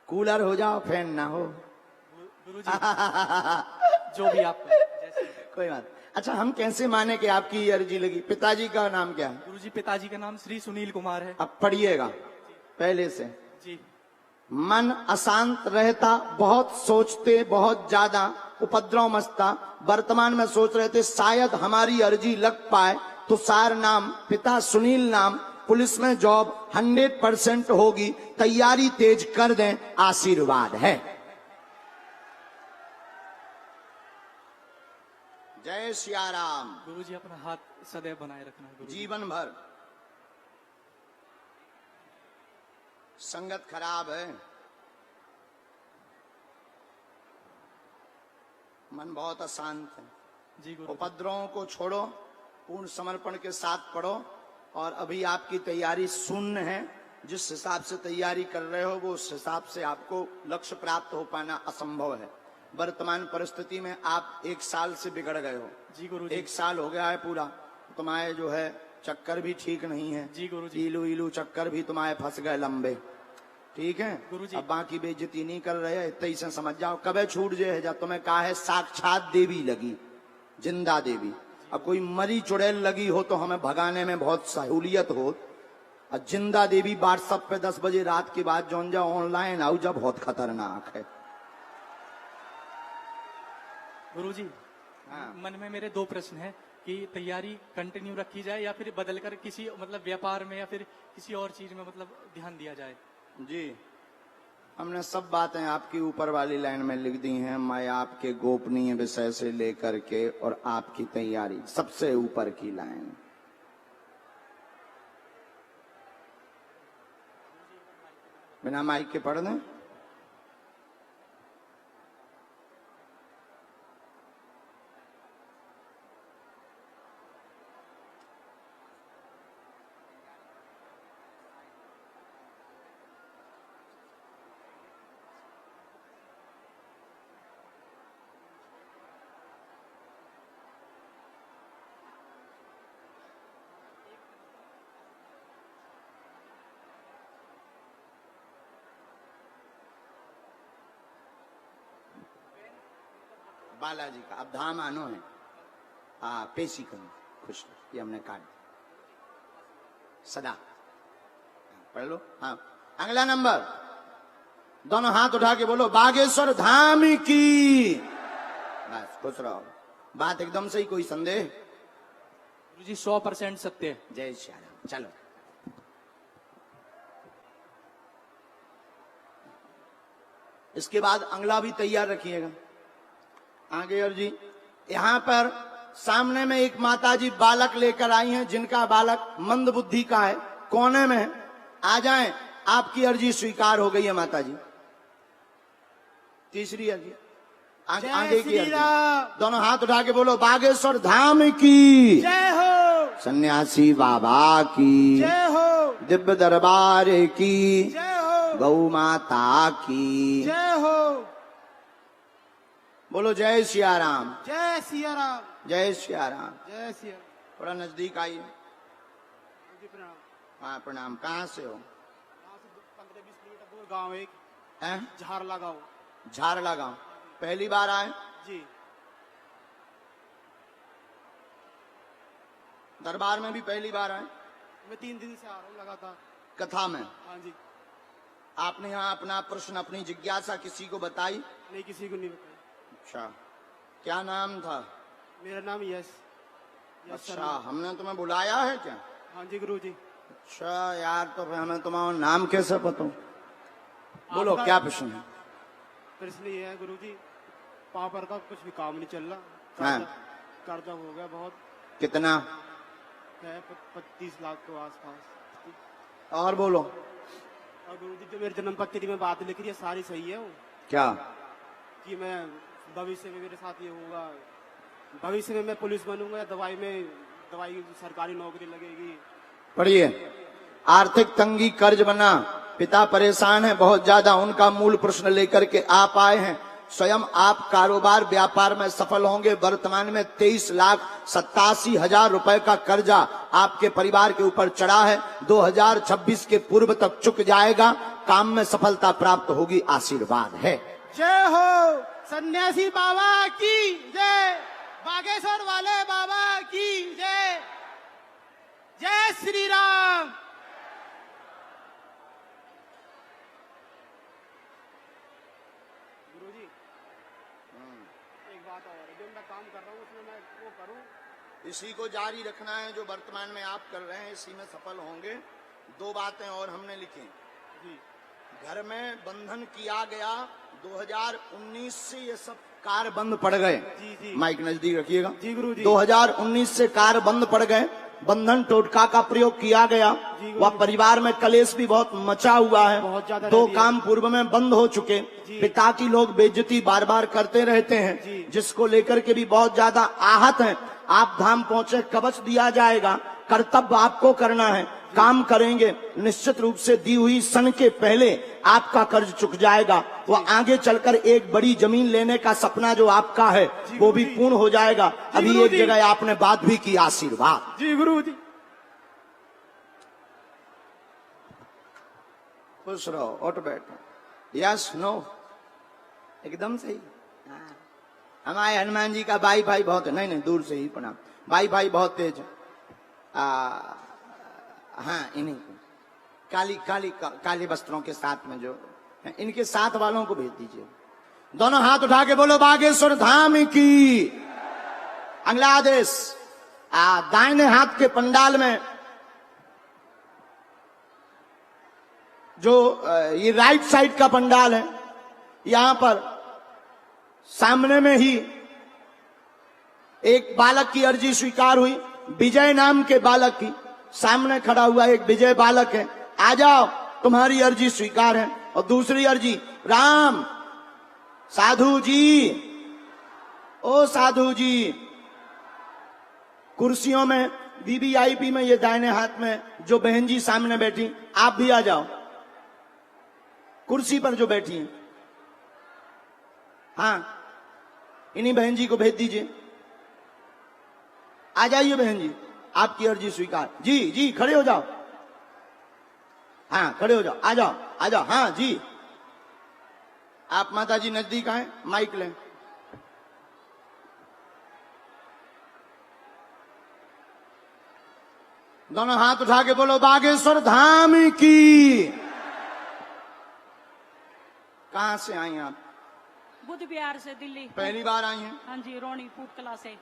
कूलर हो जाओ, फैन ना हो। गुरुजी जो भी आपका कोई बात। अच्छा, हम कैसे माने कि आपकी ये अर्जी लगी? पिताजी का नाम क्या है? गुरुजी पिताजी का नाम श्री सुनील कुमार है। अब पढ़िएगा पहले से। जी। मन अशांत रहता, बहुत सोचते, बहुत ज्यादा उपद्रव मचता। वर्तमान में सोच रहे थे शायद हमारी अर्जी लग पाए, तो सार नाम, पिता सुनील नाम, पुलिस में जॉब 100% होगी, तैयारी तेज कर दें, आशीर्वाद है। जय सिया राम। गुरुजी अपना हाथ सदैव बनाए रखना है गुरुजी। जीवन भर। संगत खराब है, मन बहुत अशांत है। जी गुरु। उपद्रवों को छोड़ो, पूर्ण समर्पण के साथ पढ़ो। और अभी आपकी तैयारी शून्य है। जिस हिसाब से तैयारी कर रहे हो वो उस हिसाब से आपको लक्ष्य प्राप्त हो पाना असंभव है। वर्तमान परिस्थिति में आप 1 साल से बिगड़ गए हो। जी गुरु जी। 1 साल हो गया है पूरा। तुम्हारे जो है चक्कर भी ठीक नहीं है। जी गुरु जी। इलू इलू चक्कर भी तुम्हारे फंस गए लंबे। ठीक है गुरु जी। अब बाकी बेइज्जती नहीं कर रहे हैं, इतना ही से समझ जाओ। कबे छूट जाए जब तुम्हें कहा है साक्षात देवी लगी, जिंदा देवी। अब कोई मरी चुड़ैल लगी हो तो हमें भगाने में बहुत सहूलियत हो। और जिंदा देवी व्हाट्सएप पे 10 बजे रात के बाद जौन जा ऑनलाइन आओ जब बहुत खतरनाक है। गुरु जी, हाँ। मन में मेरे 2 प्रश्न हैं कि तैयारी कंटिन्यू रखी जाए या फिर बदलकर किसी मतलब व्यापार में या फिर किसी और चीज में मतलब ध्यान दिया जाए। जी हमने सब बातें आपकी ऊपर वाली लाइन में लिख दी हैं। मैं आपके गोपनीय विषय से लेकर के और आपकी तैयारी सबसे ऊपर की लाइन। बिना माइक के पढ़ दें। बालाजी का अब धाम आनो है। हाँ पेशी करो खुश ये हमने काट सदा पढ़ लो। हाँ अगला नंबर दोनों हाथ उठा के बोलो बागेश्वर धाम की। बस खुश रहो। बात एकदम सही, कोई संदेह? गुरु जी 100% सत्य है। जय श्री राम। चलो इसके बाद अगला भी तैयार रखिएगा। आगे और जी यहाँ पर सामने में एक माताजी बालक लेकर आई हैं जिनका बालक मंद बुद्धि का है, कोने में है। आ जाएं, आपकी अर्जी स्वीकार हो गई है माताजी। तीसरी अर्जी आगे की अर्जी। दोनों हाथ उठा के बोलो बागेश्वर धाम की जय हो, सन्यासी बाबा की जय हो, दिव्य दरबार की जय हो, गौ माता की जय हो। बोलो जय सिया राम। जय सिया राम, जय सिया राम। जय सिया राम। थोड़ा नजदीक आइए। जी प्रणाम। हाँ प्रणाम। कहाँ से हो? यहाँ से 15-20 किलोमीटर दूर गांव एक हैं? झारला गांव। झारला गांव। पहली बार आए? जी। दरबार में भी पहली बार आए? मैं 3 दिन से आ रहा हूँ लगातार कथा में? हाँ जी। आपने यहाँ अपना प्रश्न अपनी जिज्ञासा किसी को बताई? नहीं, किसी को नहीं बताया। अच्छा क्या नाम था? मेरा नाम यश अच्छा शर्मा। हमने तुम्हें बुलाया है क्या? हाँ जी गुरु जी। अच्छा यार तो फिर हमें तुम्हारा नाम कैसे पता? बोलो आपका- क्या प्रश्न है? प्रश्न ये है गुरु जी, पापड़ का कुछ भी काम नहीं चल रहा। हाँ। कर्जा हो गया बहुत कितना? है 25 लाख के आसपास। और बोलो। और गुरु जी जो मेरे जन्म पत्री में बात लिख रही है सारी सही है वो, क्या? कि मैं भविष्य में मेरे साथ ये होगा, भविष्य में मैं पुलिस बनूंगा या दवाई सरकारी नौकरी लगेगी। पढ़िए। आर्थिक तंगी, कर्ज बना, पिता परेशान है बहुत ज्यादा, उनका मूल प्रश्न लेकर के आप आए हैं। स्वयं आप कारोबार व्यापार में सफल होंगे। वर्तमान में 23,87,000 रुपए का कर्जा आपके परिवार के ऊपर चढ़ा है। 2026 के पूर्व तक चुक जाएगा। काम में सफलता प्राप्त होगी। आशीर्वाद है। जय हो सन्यासी बाबा की जय, बागेश्वर वाले बाबा की जय। जय श्री राम। गुरुजी एक बात और है, जो मैं काम कर रहा हूँ उसमें मैं वो करूँ। इसी को जारी रखना है जो वर्तमान में आप कर रहे हैं, इसी में सफल होंगे। 2 बातें और हमने लिखी। जी घर में बंधन किया गया 2019 से, ये सब कार बंद पड़ गए। जी जी। माइक नजदीक रखिएगा। जी गुरु जी। 2019 से कार बंद पड़ गए। बंधन टोटका का प्रयोग किया गया। वह परिवार में कलेश भी बहुत मचा हुआ है। बहुत ज्यादा दो रहती है। काम पूर्व में बंद हो चुके। पिता की लोग बेइज्जती बार बार करते रहते हैं, जिसको लेकर के भी बहुत ज्यादा आहत हैं। आप धाम पहुंचे, कवच दिया जाएगा, कर्तव्य आपको करना है, काम करेंगे, निश्चित रूप से दी हुई सन के पहले आपका कर्ज चुक जाएगा। वह आगे चलकर एक बड़ी जमीन लेने का सपना जो आपका है वो भी पूर्ण हो जाएगा। अभी गुरु एक जी। जगह आपने बात भी की, आशीर्वाद। जी गुरु जी। खुश रहो, उठ बैठो। यस नो, एकदम सही। हाँ। हमारे हनुमान जी का भाई भाई बहुत है। नहीं नहीं, दूर से ही प्रणाम। भाई भाई बहुत तेज है। हाँ, इन्हीं को काली वस्त्रों के साथ में जो है, इनके साथ वालों को भेज दीजिए। दोनों हाथ उठा के बोलो बागेश्वर धाम की। अगला आदेश, दाहिने हाथ के पंडाल में जो ये राइट साइड का पंडाल है, यहां पर सामने में ही एक बालक की अर्जी स्वीकार हुई। विजय नाम के बालक की, सामने खड़ा हुआ एक विजय बालक है। आ जाओ, तुम्हारी अर्जी स्वीकार है। और दूसरी अर्जी, राम साधु जी, ओ साधु जी, कुर्सियों में वीवीआईपी में ये दाहिने हाथ में जो बहन जी सामने बैठी, आप भी आ जाओ। कुर्सी पर जो बैठी हैं, हाँ, इन्हीं बहन जी को भेज दीजिए। आ जाइए बहन जी, आपकी अर्जी स्वीकार। जी जी, खड़े हो जाओ। हाँ, खड़े हो जाओ, आ जाओ आ जाओ। हाँ जी, आप माता जी नजदीक आए, माइक लें। दोनों हाथ उठा के बोलो बागेश्वर धाम की। कहां से आई आप? बुद्ध विहार से दिल्ली। पहली बार आई हैं? हाँ जी, रोणी फूट कला से।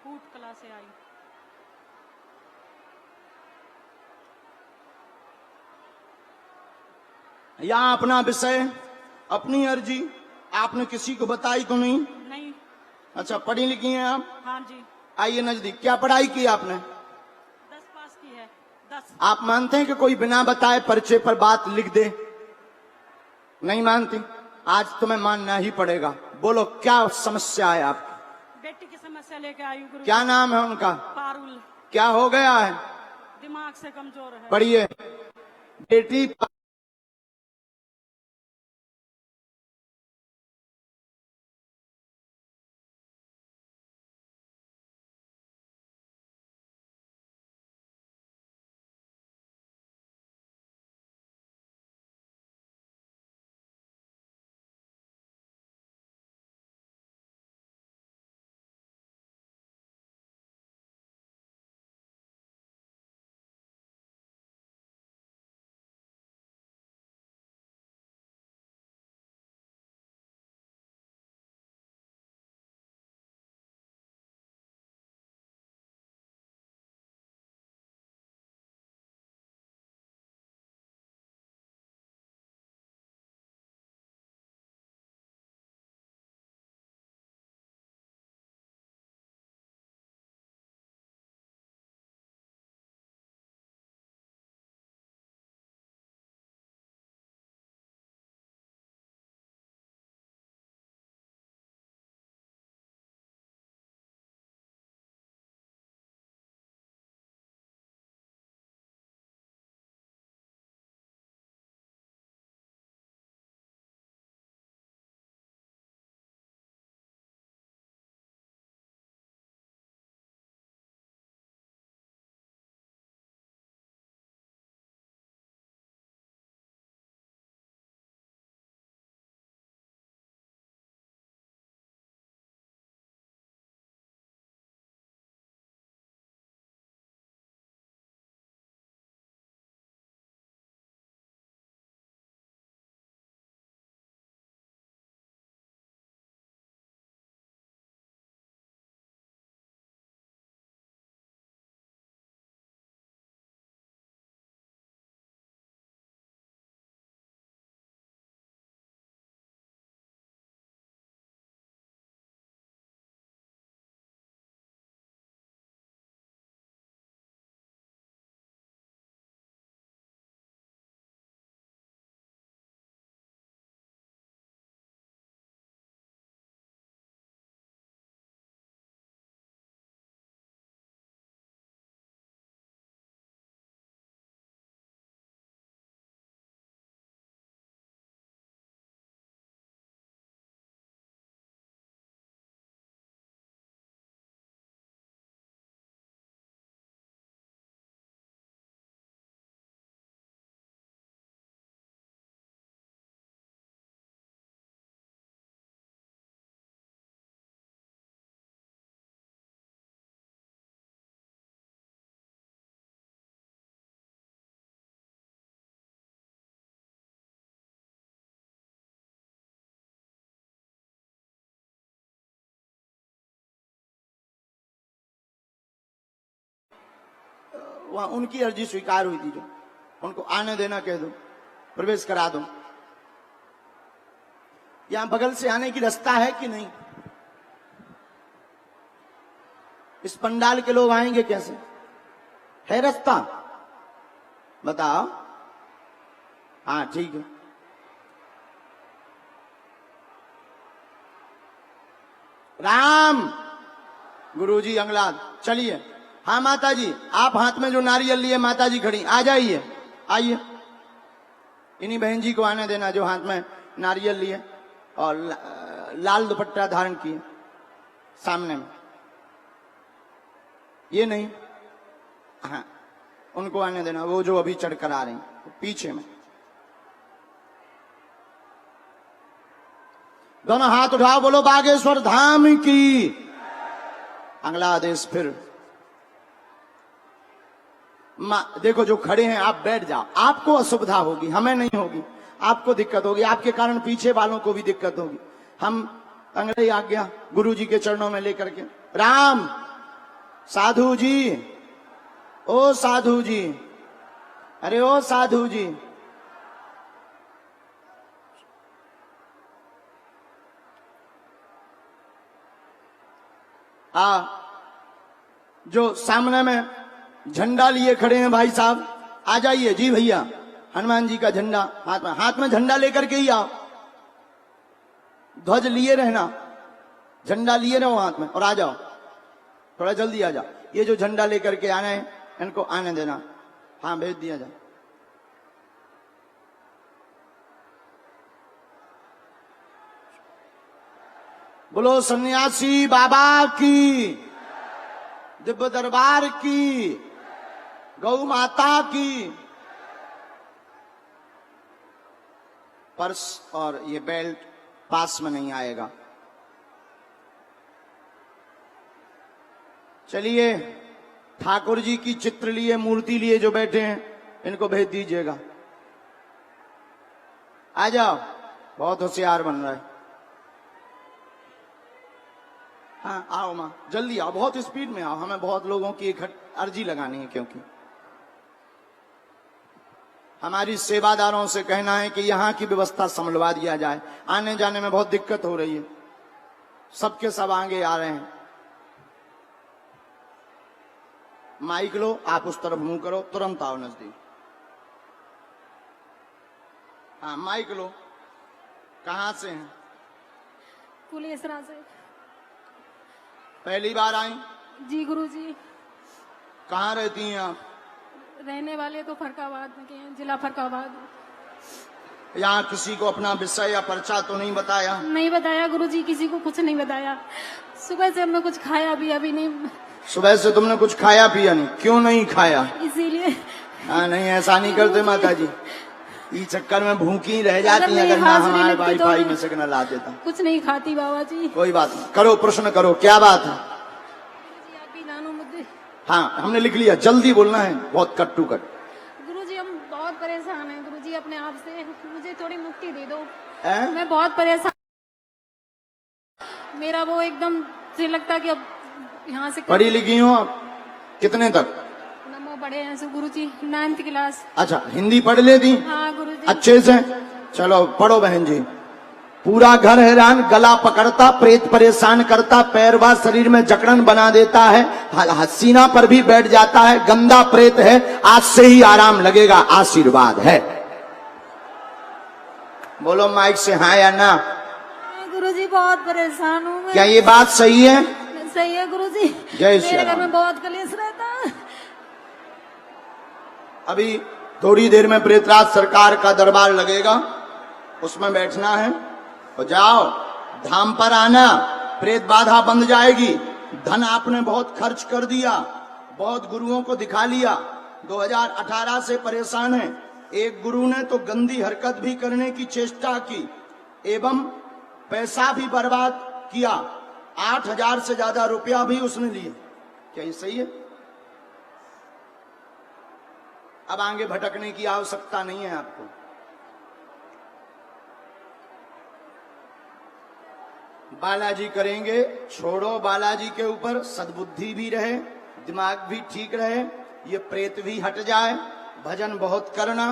फूट कला से आई। यहाँ अपना विषय, अपनी अर्जी आपने किसी को बताई तो नहीं? नहीं। अच्छा, पढ़ी लिखी हैं आप? हाँ जी। आइए नजदीक। क्या पढ़ाई की आपने? 10 पास की है। 10। आप मानते हैं कि कोई बिना बताए पर्चे पर बात लिख दे? नहीं मानती? आज तुम्हें मानना ही पड़ेगा। बोलो, क्या समस्या है आपकी? बेटी की समस्या लेके आई हूँ गुरु। क्या नाम है उनका? पारुल। क्या हो गया है? दिमाग से कमजोर है। पढ़िए। बेटी वहां उनकी अर्जी स्वीकार हुई थी, जो उनको आने देना कह दो, प्रवेश करा दो। यहां बगल से आने की रास्ता है कि नहीं? इस पंडाल के लोग आएंगे कैसे? है रास्ता? बताओ। हाँ ठीक है। राम गुरुजी अंगलाद, चलिए। हाँ माता जी, आप हाथ में जो नारियल लिए माता जी खड़ी, आ जाइए, आइए। इन्हीं बहन जी को आने देना जो हाथ में नारियल लिए और लाल दुपट्टा धारण किए सामने में। ये नहीं, हाँ उनको आने देना, वो जो अभी चढ़कर आ रही पीछे में। दोनों हाथ उठाओ, बोलो बागेश्वर धाम की। अगला आदेश फिर। देखो जो खड़े हैं, आप बैठ जाओ, आपको असुविधा होगी, हमें नहीं होगी। आपको दिक्कत होगी, आपके कारण पीछे वालों को भी दिक्कत होगी। हम अंग्रेजी आज्ञा गुरु जी के चरणों में लेकर के। राम साधु जी, ओ साधु जी, अरे ओ साधु जी, जो सामने में झंडा लिए खड़े हैं भाई साहब, आ जाइए जी भैया। हनुमान जी का झंडा हाथ में झंडा लेकर के ही आओ, ध्वज लिए रहना, झंडा लिए रहो हाथ में और आ जाओ, थोड़ा जल्दी आ जाओ। ये जो झंडा लेकर के आना है इनको आने देना। हाँ भेज दिया जाए। बोलो सन्यासी बाबा की, दिव्य दरबार की, गौ माता की। पर्स और ये बेल्ट पास में नहीं आएगा। चलिए, ठाकुर जी की चित्र लिए, मूर्ति लिए जो बैठे हैं, इनको भेज दीजिएगा। आ जाओ, बहुत होशियार बन रहा है। हाँ आओ माँ, जल्दी आओ, बहुत स्पीड में आओ, हमें बहुत लोगों की एक अर्जी लगानी है, क्योंकि हमारी सेवादारों से कहना है कि यहाँ की व्यवस्था संभलवा दिया जाए। आने जाने में बहुत दिक्कत हो रही है, सबके सब आगे आ रहे हैं। माइक लो, आप उस तरफ मुंह करो, तुरंत आओ नजदीक। हाँ माइक लो। कहाँ से हैं? कुलेसरा से। पहली बार आई? जी गुरुजी। कहाँ रहती हैं आप? रहने वाले तो फरकाबाद के हैं, जिला फरकाबाद। यहाँ किसी को अपना विषय या पर्चा तो नहीं बताया? नहीं बताया गुरुजी, किसी को कुछ नहीं बताया। सुबह से हमने कुछ खाया भी अभी नहीं। सुबह से तुमने कुछ खाया पिया नहीं? क्यों नहीं खाया? इसीलिए। हाँ नहीं, ऐसा नहीं करते माता जी, इस चक्कर में भूखी रह जाती है। अगर ना हमारे भाई भाई में से न ला देता। कुछ नहीं खाती बाबा जी। कोई बात नहीं, करो प्रश्न करो, क्या बात है? आप भी जानो मुझे। हाँ हमने लिख लिया, जल्दी बोलना है, बहुत कट टू कट। गुरुजी हम बहुत परेशान हैं गुरुजी, अपने आप से मुझे थोड़ी मुक्ति दे दो। मैं बहुत परेशान, मेरा वो एकदम से लगता कि अब यहाँ से। पढ़ी लिखी हो आप? कितने तक? नमो बड़े हैं गुरुजी, 9th क्लास। अच्छा, हिंदी पढ़ लेती? हाँ गुरुजी। अच्छे से? चलो पढ़ो बहन जी। पूरा घर हैरान, गला पकड़ता, प्रेत परेशान करता, पैर व शरीर में जकड़न बना देता है, सीना पर भी बैठ जाता है, गंदा प्रेत है, आज से ही आराम लगेगा, आशीर्वाद है। बोलो माइक से हाँ या ना? गुरुजी बहुत परेशान हूँ मैं। क्या ये बात सही है? सही है गुरुजी। जय श्री मेरे घर राम। में बहुत कलेश रहता है। अभी थोड़ी देर में प्रेतराज सरकार का दरबार लगेगा, उसमें बैठना है और जाओ धाम पर आना, प्रेत बाधा बंध जाएगी। धन आपने बहुत खर्च कर दिया, बहुत गुरुओं को दिखा लिया, 2018 से परेशान है। एक गुरु ने तो गंदी हरकत भी करने की चेष्टा की एवं पैसा भी बर्बाद किया, 8,000 से ज्यादा रुपया भी उसने लिए। क्या ये सही है? अब आगे भटकने की आवश्यकता नहीं है आपको। बालाजी करेंगे, छोड़ो बालाजी के ऊपर, सद्बुद्धि भी रहे, दिमाग भी ठीक रहे, ये प्रेत भी हट जाए, भजन बहुत करना।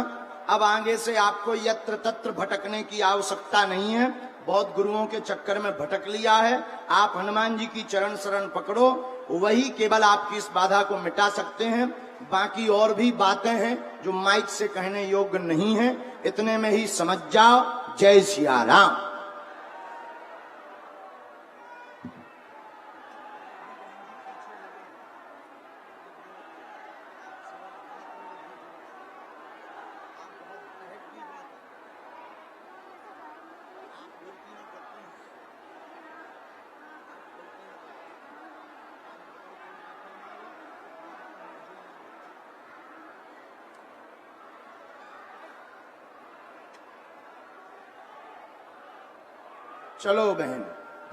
अब आगे से आपको यत्र तत्र भटकने की आवश्यकता नहीं है, बहुत गुरुओं के चक्कर में भटक लिया है। आप हनुमान जी की चरण शरण पकड़ो, वही केवल आपकी इस बाधा को मिटा सकते हैं। बाकी और भी बातें हैं जो माइक से कहने योग्य नहीं है, इतने में ही समझ जाओ। जय सिया राम। चलो बहन,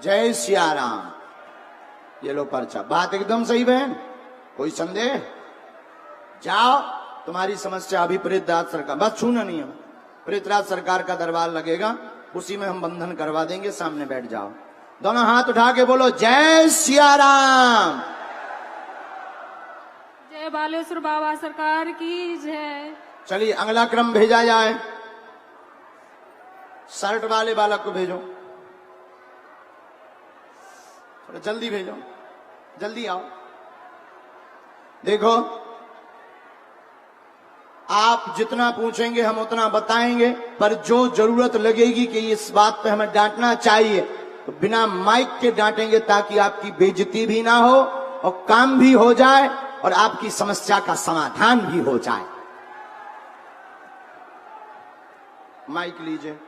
जय सिया राम। ये लो पर्चा। बात एकदम सही बहन, कोई संदेह? जाओ, तुम्हारी समस्या अभी प्रेतराज सरकार, बस छूना नहीं है, प्रेतराज सरकार का दरबार लगेगा, उसी में हम बंधन करवा देंगे। सामने बैठ जाओ, दोनों हाथ उठा के बोलो जय सिया राम। जय बालेश्वर बाबा सरकार की जय। चलिए अगला क्रम भेजा जाए। शर्ट वाले बालक को भेजो, थोड़ा जल्दी भेजो, जल्दी आओ। देखो, आप जितना पूछेंगे हम उतना बताएंगे, पर जो जरूरत लगेगी कि इस बात पे हमें डांटना चाहिए, तो बिना माइक के डांटेंगे, ताकि आपकी बेइज्जती भी ना हो और काम भी हो जाए और आपकी समस्या का समाधान भी हो जाए। माइक लीजिए।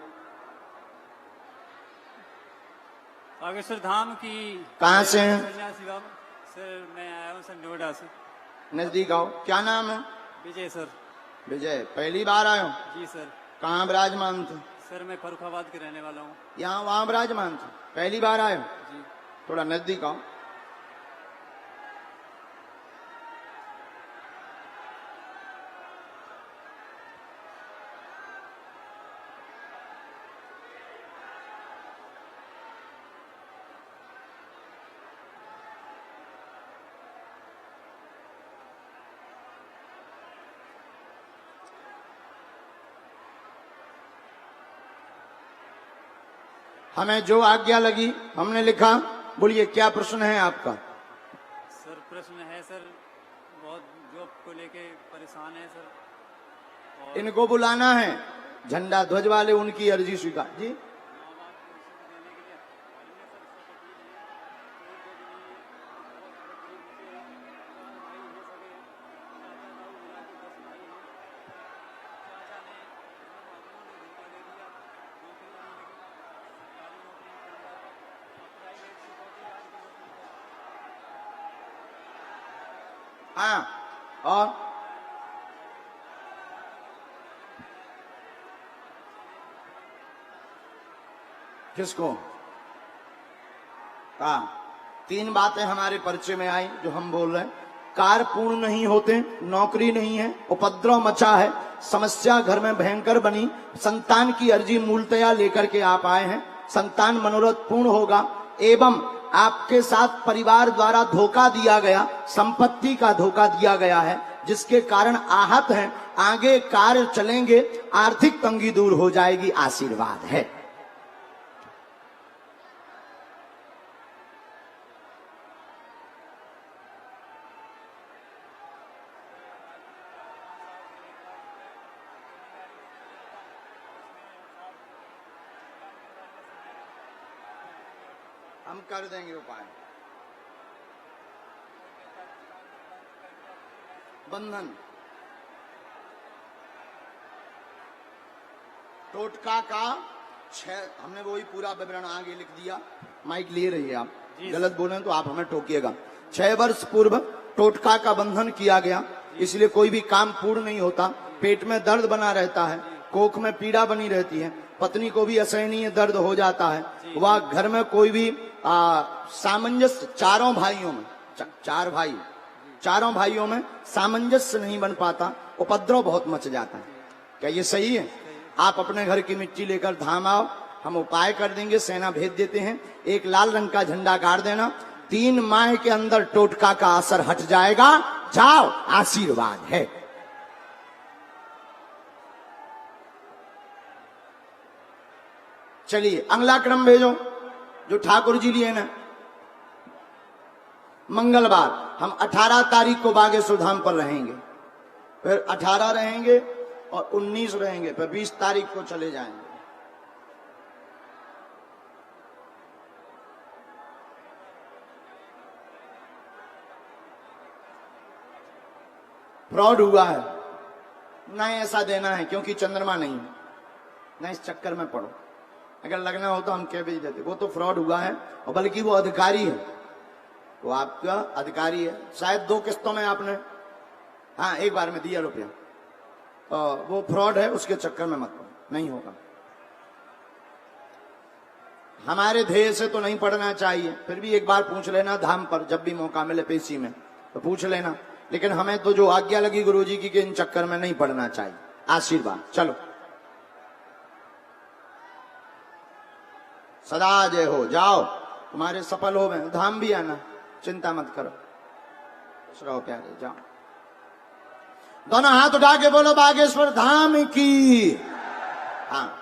बागेश्वर धाम की कहाँ से हैं? सन्यासी बाबा सर, मैं आया हूँ सर नोएडा से। नजदीक आओ। क्या नाम है? विजय सर। विजय, पहली बार आए हो? जी सर। कहाँ विराजमान थे? सर मैं फरुखाबाद के रहने वाला हूँ। यहाँ वहां विराजमान थे, पहली बार आए हो? जी। थोड़ा नजदीक आओ। हमें जो आज्ञा लगी हमने लिखा। बोलिए क्या प्रश्न है आपका? सर प्रश्न है सर, बहुत जॉब को लेके परेशान है सर। और इनको बुलाना है, झंडा ध्वज वाले, उनकी अर्जी स्वीकार। जी हाँ, और किसको? हाँ, तीन बातें हमारे परिचय में आई जो हम बोल रहे हैं। कार्य पूर्ण नहीं होते, नौकरी नहीं है, उपद्रव मचा है, समस्या घर में भयंकर बनी, संतान की अर्जी मूलतया लेकर के आप आए हैं, संतान मनोरथ पूर्ण होगा, एवं आपके साथ परिवार द्वारा धोखा दिया गया, संपत्ति का धोखा दिया गया है, जिसके कारण आहत हैं, आगे कार्य चलेंगे, आर्थिक तंगी दूर हो जाएगी, आशीर्वाद है। हम कर देंगे उपाय। बंधन टोटका का 6, हमने वही पूरा विवरण आगे लिख दिया। माइक लिए रहिए आप, गलत बोले तो आप हमें टोकिएगा। 6 वर्ष पूर्व टोटका का बंधन किया गया, इसलिए कोई भी काम पूर्ण नहीं होता, पेट में दर्द बना रहता है, कोख में पीड़ा बनी रहती है, पत्नी को भी असहनीय दर्द हो जाता है, वह घर में कोई भी सामंजस्य, चारों भाइयों में, चारों भाइयों में सामंजस्य नहीं बन पाता, उपद्रव बहुत मच जाता है। क्या ये सही है? आप अपने घर की मिट्टी लेकर धाम आओ, हम उपाय कर देंगे, सेना भेज देते हैं, एक लाल रंग का झंडा गाड़ देना, 3 माह के अंदर टोटका का असर हट जाएगा जाओ, आशीर्वाद है। चलिए अगला क्रम भेजो जो ठाकुर जी लिए ना। मंगलवार हम 18 तारीख को बागेश्वर धाम पर रहेंगे, फिर 18 रहेंगे और 19 रहेंगे, फिर 20 तारीख को चले जाएंगे। फ्रॉड हुआ है, नहीं ऐसा देना है क्योंकि चंद्रमा नहीं है, नहीं इस चक्कर में पड़ो। अगर लगना हो तो हम कह भी देते, वो तो फ्रॉड हुआ है और बल्कि वो अधिकारी है, वो आपका अधिकारी है। शायद 2 किस्तों में आपने, हाँ एक बार में दिया रुपया, वो फ्रॉड है, उसके चक्कर में मत पड़ो, नहीं होगा। हमारे ध्येय से तो नहीं पढ़ना चाहिए, फिर भी एक बार पूछ लेना धाम पर, जब भी मौका मिले पेशी में तो पूछ लेना। लेकिन हमें तो जो आज्ञा लगी गुरुजी की कि इन चक्कर में नहीं पढ़ना चाहिए। आशीर्वाद। चलो सदा जय हो, जाओ तुम्हारे सफल हो गए, धाम भी आना, चिंता मत करो। खुश रहो प्यारे, जाओ। दोनों हाथ उठा के बोलो बागेश्वर धाम की। हाँ,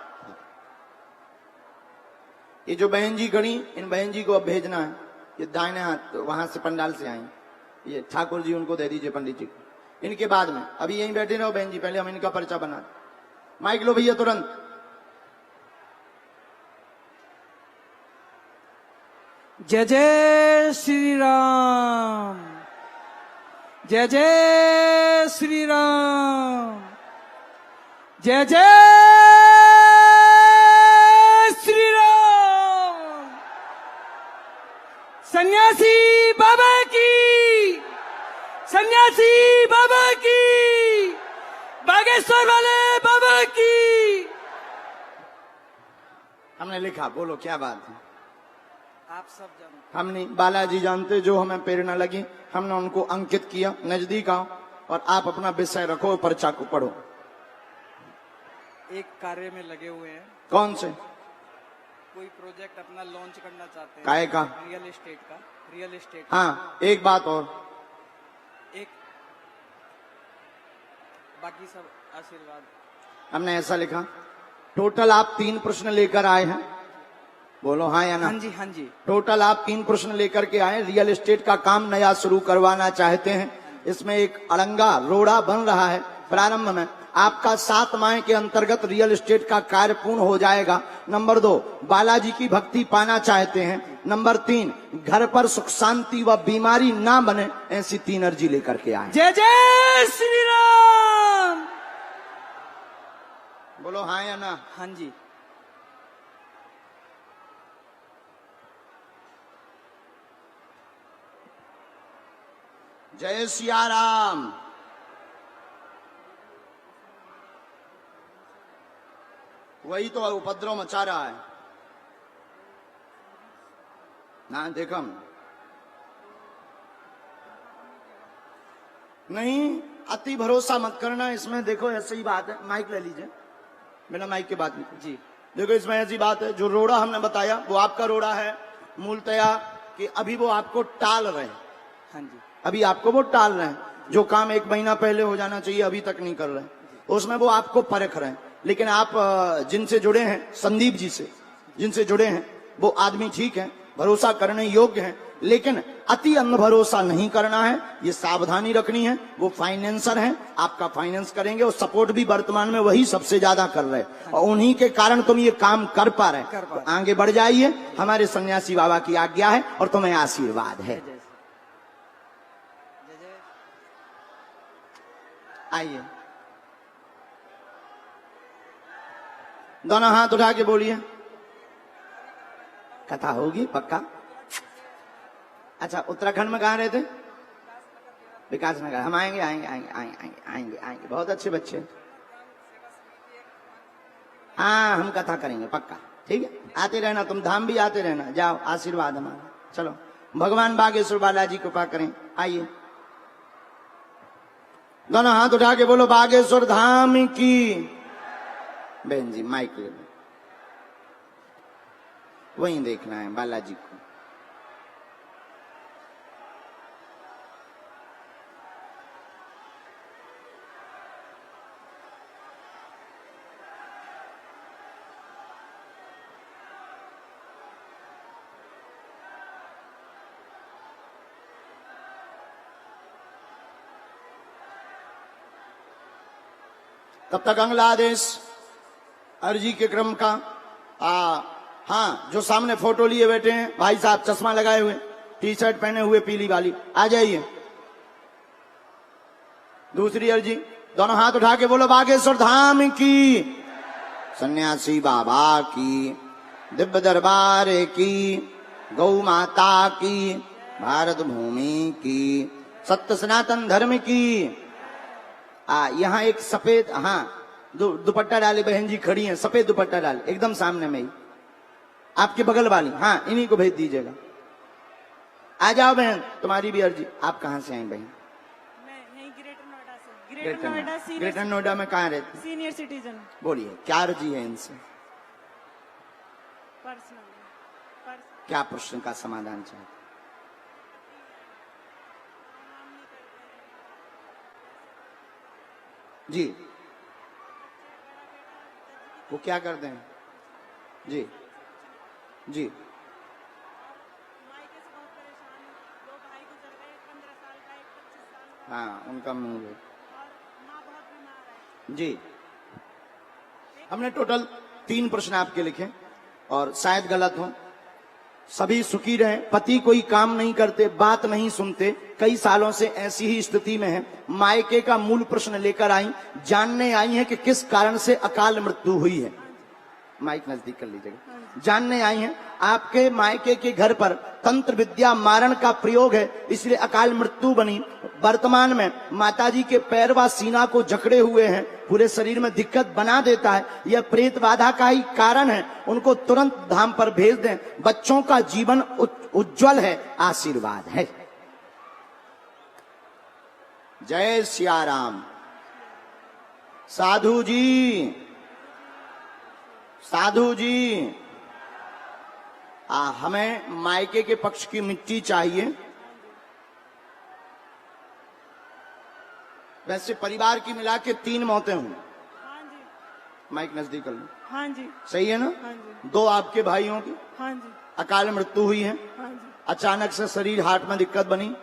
ये जो बहन जी खड़ी, इन बहन जी को अब भेजना है। ये दाहिने हाथ वहां से पंडाल से आई, ये ठाकुर जी उनको दे दीजिए पंडित जी को। इनके बाद में अभी यहीं बैठे रहो बहन जी, पहले हम इनका पर्चा बना। माइक लो भैया तुरंत। जय जय श्री राम, जय जय श्री राम, जय जय श्री राम। सन्यासी बाबा की, सन्यासी बाबा की, बागेश्वर वाले बाबा की। हमने लिखा, बोलो क्या बात है। आप सब जानते, हम नहीं, बालाजी जानते, जो हमें प्रेरणा लगी हमने उनको अंकित किया। नजदीक आओ और आप अपना विषय रखो, पर्चा को पढ़ो। एक कार्य में लगे हुए हैं, कौन से? कोई प्रोजेक्ट अपना लॉन्च करना चाहते हैं। काहे का? रियल एस्टेट का, रियल एस्टेट। हाँ, एक बात और, एक बाकी सब आशीर्वाद। हमने ऐसा लिखा, टोटल आप 3 प्रश्न लेकर आए हैं, बोलो हाँ या ना। हाँ जी, हाँ जी। टोटल आप 3 प्रश्न लेकर के आए, रियल एस्टेट का काम नया शुरू करवाना चाहते हैं। इसमें एक अड़ंगा रोड़ा बन रहा है प्रारंभ में, आपका 7 माह के अंतर्गत रियल एस्टेट का कार्य पूर्ण हो जाएगा। नंबर 2, बालाजी की भक्ति पाना चाहते हैं। नंबर 3, घर पर सुख शांति व बीमारी ना बने, ऐसी 3 अर्जी लेकर के आए। जय जय श्री राम। बोलो हाँ या ना। हाँ जी। जय सिया राम। वही तो उपद्रव मचा रहा है ना, देखम नहीं, अति भरोसा मत करना इसमें। देखो ऐसी ही बात है, माइक ले लीजिए, बिना माइक के बात नहीं जी। देखो इसमें ऐसी बात है, जो रोड़ा हमने बताया वो आपका रोड़ा है मूलतया, कि अभी वो आपको टाल रहे हैं। हाँ जी, अभी आपको वो टाल रहे हैं, जो काम 1 महीना पहले हो जाना चाहिए अभी तक नहीं कर रहे हैं, उसमें वो आपको परख रहे हैं। लेकिन आप जिनसे जुड़े हैं, संदीप जी से जिनसे जुड़े हैं, वो आदमी ठीक है, भरोसा करने योग्य है, लेकिन अति अंध भरोसा नहीं करना है, ये सावधानी रखनी है। वो फाइनेंसर हैं, आपका फाइनेंस करेंगे और सपोर्ट भी वर्तमान में वही सबसे ज्यादा कर रहे हैं, और उन्हीं के कारण तुम ये काम कर पा रहे हैं। तो आगे बढ़ जाइए, हमारे सन्यासी बाबा की आज्ञा है और तुम्हें आशीर्वाद है। आइए, दोनों हाथ उठा के बोलिए, कथा होगी पक्का। अच्छा, उत्तराखंड में कहाँ रहते? विकास नगर। हम आएंगे आएंगे आएंगे आएंगे आएंगे आएंगे, बहुत अच्छे बच्चे। हाँ, हम कथा करेंगे पक्का, ठीक है। आते रहना, तुम धाम भी आते रहना। जाओ, आशीर्वाद हमारा। चलो, भगवान बागेश्वर बालाजी कृपा करें। आइए, दोनों हाथ उठा के बोलो बागेश्वर धाम की। बहन जी माइक ले लो, वहीं देखना है बालाजी को। तब तक अगला आदेश अर्जी के क्रम का। हाँ, जो सामने फोटो लिए बैठे हैं भाई साहब, चश्मा लगाए हुए, टी शर्ट पहने हुए पीली वाली, आ जाइए। दूसरी अर्जी, दोनों हाथ उठा के बोलो बागेश्वर धाम की, सन्यासी बाबा की, दिव्य दरबार की, गौ माता की, भारत भूमि की, सत्य सनातन धर्म की। यहाँ एक सफेद, हाँ, दुपट्टा डाले बहन जी खड़ी हैं, सफेद दुपट्टा डाले, एकदम सामने में ही, आपके बगल वाली, हाँ, इन्हीं को भेज दीजिएगा। आ जाओ बहन, तुम्हारी भी अर्जी। आप कहाँ से आई बहन? मैं यहीं ग्रेटर नोएडा से। ग्रेटर नोएडा में कहाँ रहती? Senior citizen. बोलिए क्या अर्जी है इनसे? पर्सनल। क्या प्रश्न का समाधान चाहिए? जी, वो क्या करते हैं? जी जी, हाँ, उनका मुंह है। जी, हमने टोटल 3 प्रश्न आपके लिखे और शायद गलत हो। सभी सुखी रहे, पति कोई काम नहीं करते, बात नहीं सुनते, कई सालों से ऐसी ही स्थिति में है। मायके का मूल प्रश्न लेकर आई, जानने आई है कि किस कारण से अकाल मृत्यु हुई है। माइक नजदीक कर लीजिएगा। जानने आई हैं आपके मायके के घर पर तंत्र विद्या मारण का प्रयोग है, इसलिए अकाल मृत्यु बनी। वर्तमान में माताजी के पैर व सीना को जकड़े हुए हैं, पूरे शरीर में दिक्कत बना देता है, यह प्रेत बाधा का ही कारण है। उनको तुरंत धाम पर भेज दें, बच्चों का जीवन उज्जवल है, आशीर्वाद है। जय सिया राम। साधु जी, साधु जी, हमें मायके के पक्ष की मिट्टी चाहिए। वैसे परिवार की मिला के 3 मौतें हुई। हाँ जी। माइक नजदीक कर लो। हाँ जी। सही है ना? हाँ जी। 2 आपके भाइयों की हाँ जी। अकाल मृत्यु हुई है। हाँ जी। अचानक से शरीर हार्ट में दिक्कत बनी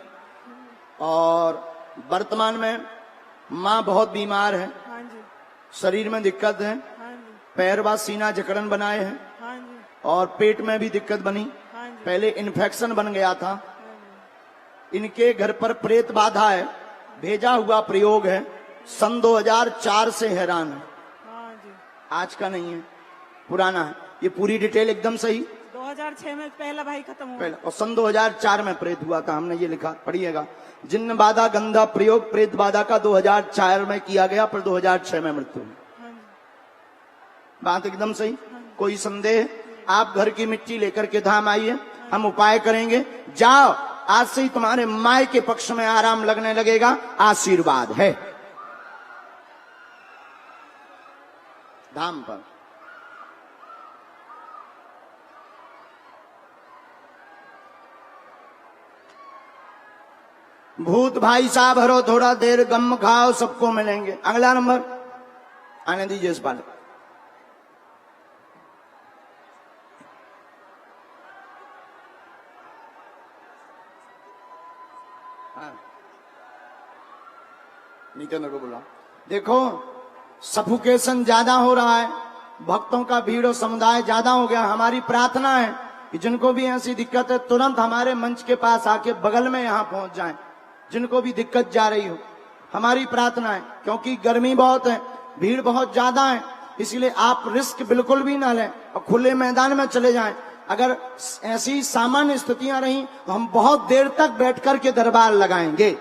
और वर्तमान में माँ बहुत बीमार है। हाँ जी। शरीर में दिक्कत है, हाँ जी। पैर व सीना जकड़न बनाए हैं हाँ जी। और पेट में भी दिक्कत बनी। हाँ जी। पहले इन्फेक्शन बन गया था। हाँ जी। इनके घर पर प्रेत बाधा है, भेजा हुआ प्रयोग है, सन 2004 से हैरान है। हाँ जी। आज का नहीं है, पुराना है। ये पूरी डिटेल एकदम सही। 2006 में पहला भाई खत्म हुआ। पहला, और सन 2004 में प्रेत हुआ था, हमने ये लिखा, पढ़िएगा। जिन्न बाधा गंधा प्रयोग प्रेत बाधा का 2004 में किया गया, पर 2006 में मृत्यु हुई। हाँ जी। बात एकदम सही। कोई संदेह? आप घर की मिट्टी लेकर के धाम आइए, हम उपाय करेंगे। जाओ, आज से ही तुम्हारे माय के पक्ष में आराम लगने लगेगा, आशीर्वाद है। धाम पर भूत भाई साहब हरो, थोड़ा देर गम खाओ, सबको मिलेंगे। अगला नंबर आने दीजिए इस बार। नितिन को बुला। देखो, सफोकेशन ज्यादा हो रहा है, भक्तों का भीड़ और समुदाय ज्यादा हो गया। हमारी प्रार्थना है कि जिनको भी ऐसी दिक्कत है, तुरंत हमारे मंच के पास आके बगल में यहाँ पहुंच जाएं। जिनको भी दिक्कत जा रही हो, हमारी प्रार्थना है, क्योंकि गर्मी बहुत है, भीड़ बहुत ज्यादा है, इसलिए आप रिस्क बिल्कुल भी ना लें और खुले मैदान में चले जाएं। अगर ऐसी सामान्य स्थितियां रही तो हम बहुत देर तक बैठ करके दरबार लगाएंगे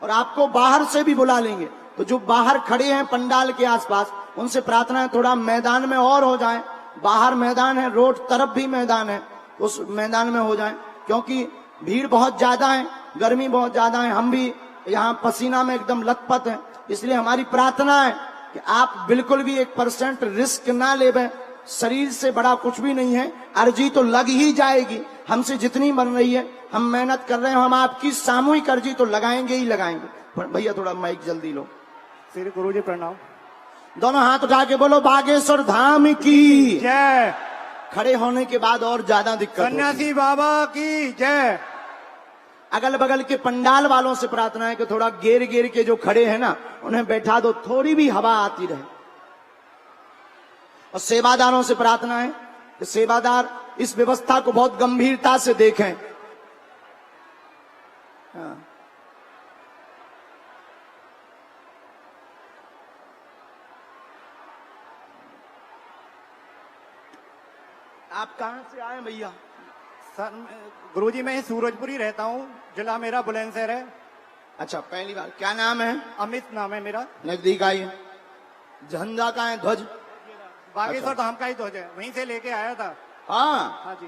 और आपको बाहर से भी बुला लेंगे। तो जो बाहर खड़े हैं पंडाल के आसपास, उनसे प्रार्थना है थोड़ा मैदान में और हो जाए। बाहर मैदान है, रोड तरफ भी मैदान है, उस मैदान में हो जाए, क्योंकि भीड़ बहुत ज्यादा है, गर्मी बहुत ज्यादा है, हम भी यहाँ पसीना में एकदम लथपथ हैं। इसलिए हमारी प्रार्थना है कि आप बिल्कुल भी 1% रिस्क ना लेवें। शरीर से बड़ा कुछ भी नहीं है, अर्जी तो लग ही जाएगी। हमसे जितनी बन रही है, हम मेहनत कर रहे हैं, हम आपकी सामूहिक अर्जी तो लगाएंगे ही लगाएंगे। पर भैया थोड़ा माइक जल्दी लो। श्री गुरु जी प्रणाम। दोनों हाथ उठा के बोलो बागेश्वर धाम की जय। खड़े होने के बाद और ज्यादा दिक्कत होती है। सन्यासी बाबा की जय। अगल बगल के पंडाल वालों से प्रार्थना है कि थोड़ा घेर घेर के जो खड़े हैं ना, उन्हें बैठा दो, थोड़ी भी हवा आती रहे। और सेवादारों से प्रार्थना है कि सेवादार इस व्यवस्था को बहुत गंभीरता से देखें। हाँ। आप कहां से आए भैया? सर गुरुजी मैं सूरजपुरी रहता हूँ, जिला मेरा बुलंदशहर है। अच्छा, पहली बार। क्या नाम है? अमित नाम है मेरा। नजदीक आइए। झंडा का है, ध्वज बागेश्वर धाम का ही ध्वज है, वहीं से लेके आया था। हाँ हाँ जी।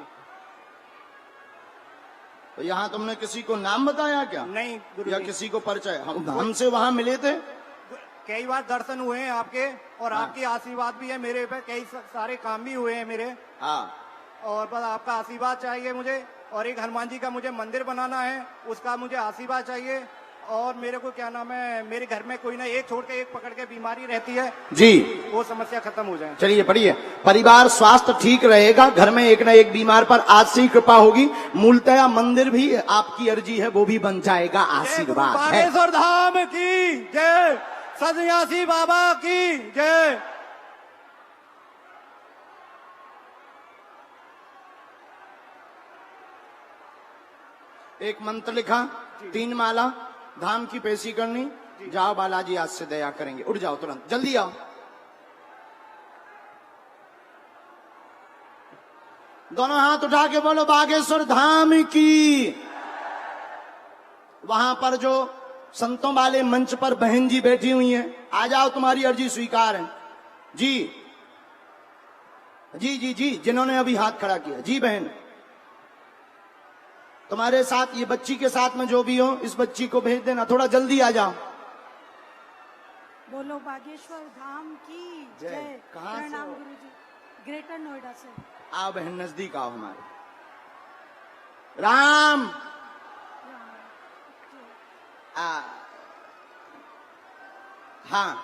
तो यहाँ तुमने किसी को नाम बताया क्या? नहीं या गुरुजी, किसी को परिचय? हमसे वहां मिले थे, कई बार दर्शन हुए हैं आपके, और हाँ। आपकी आशीर्वाद भी है मेरे पे, कई सारे काम भी हुए हैं मेरे। हाँ। और बस आपका आशीर्वाद चाहिए मुझे, और एक हनुमान जी का मुझे मंदिर बनाना है, उसका मुझे आशीर्वाद चाहिए। और मेरे को क्या नाम है, मेरे घर में कोई ना एक छोड़ के एक पकड़ के बीमारी रहती है जी, वो समस्या खत्म हो जाए। चलिए पढ़िए। परिवार स्वास्थ्य ठीक रहेगा, घर में एक ना एक बीमार पर आज से ही कृपा होगी। मूलतया मंदिर भी आपकी अर्जी है, वो भी बन जाएगा, आशीर्वाद है। बागेश्वर धाम की जय, सन्यासी बाबा की जय। एक मंत्र लिखा, 3 माला, धाम की पेशी करनी। जाओ, बालाजी आज से दया करेंगे। उठ जाओ, तुरंत जल्दी आओ। दोनों हाथ उठा के बोलो बागेश्वर धाम की। वहां पर जो संतों वाले मंच पर बहन जी बैठी हुई हैं, आ जाओ, तुम्हारी अर्जी स्वीकार है। जी जी जी जी, जिन्होंने अभी हाथ खड़ा किया, जी बहन। तुम्हारे साथ, ये बच्ची के साथ में जो भी हो, इस बच्ची को भेज देना, थोड़ा जल्दी आ जाओ। बोलो बागेश्वर धाम की जय। कहाँ से प्रणाम हो? गुरुजी, ग्रेटर नोएडा से। आओ बहन, नजदीक आओ हमारे। राम हाँ,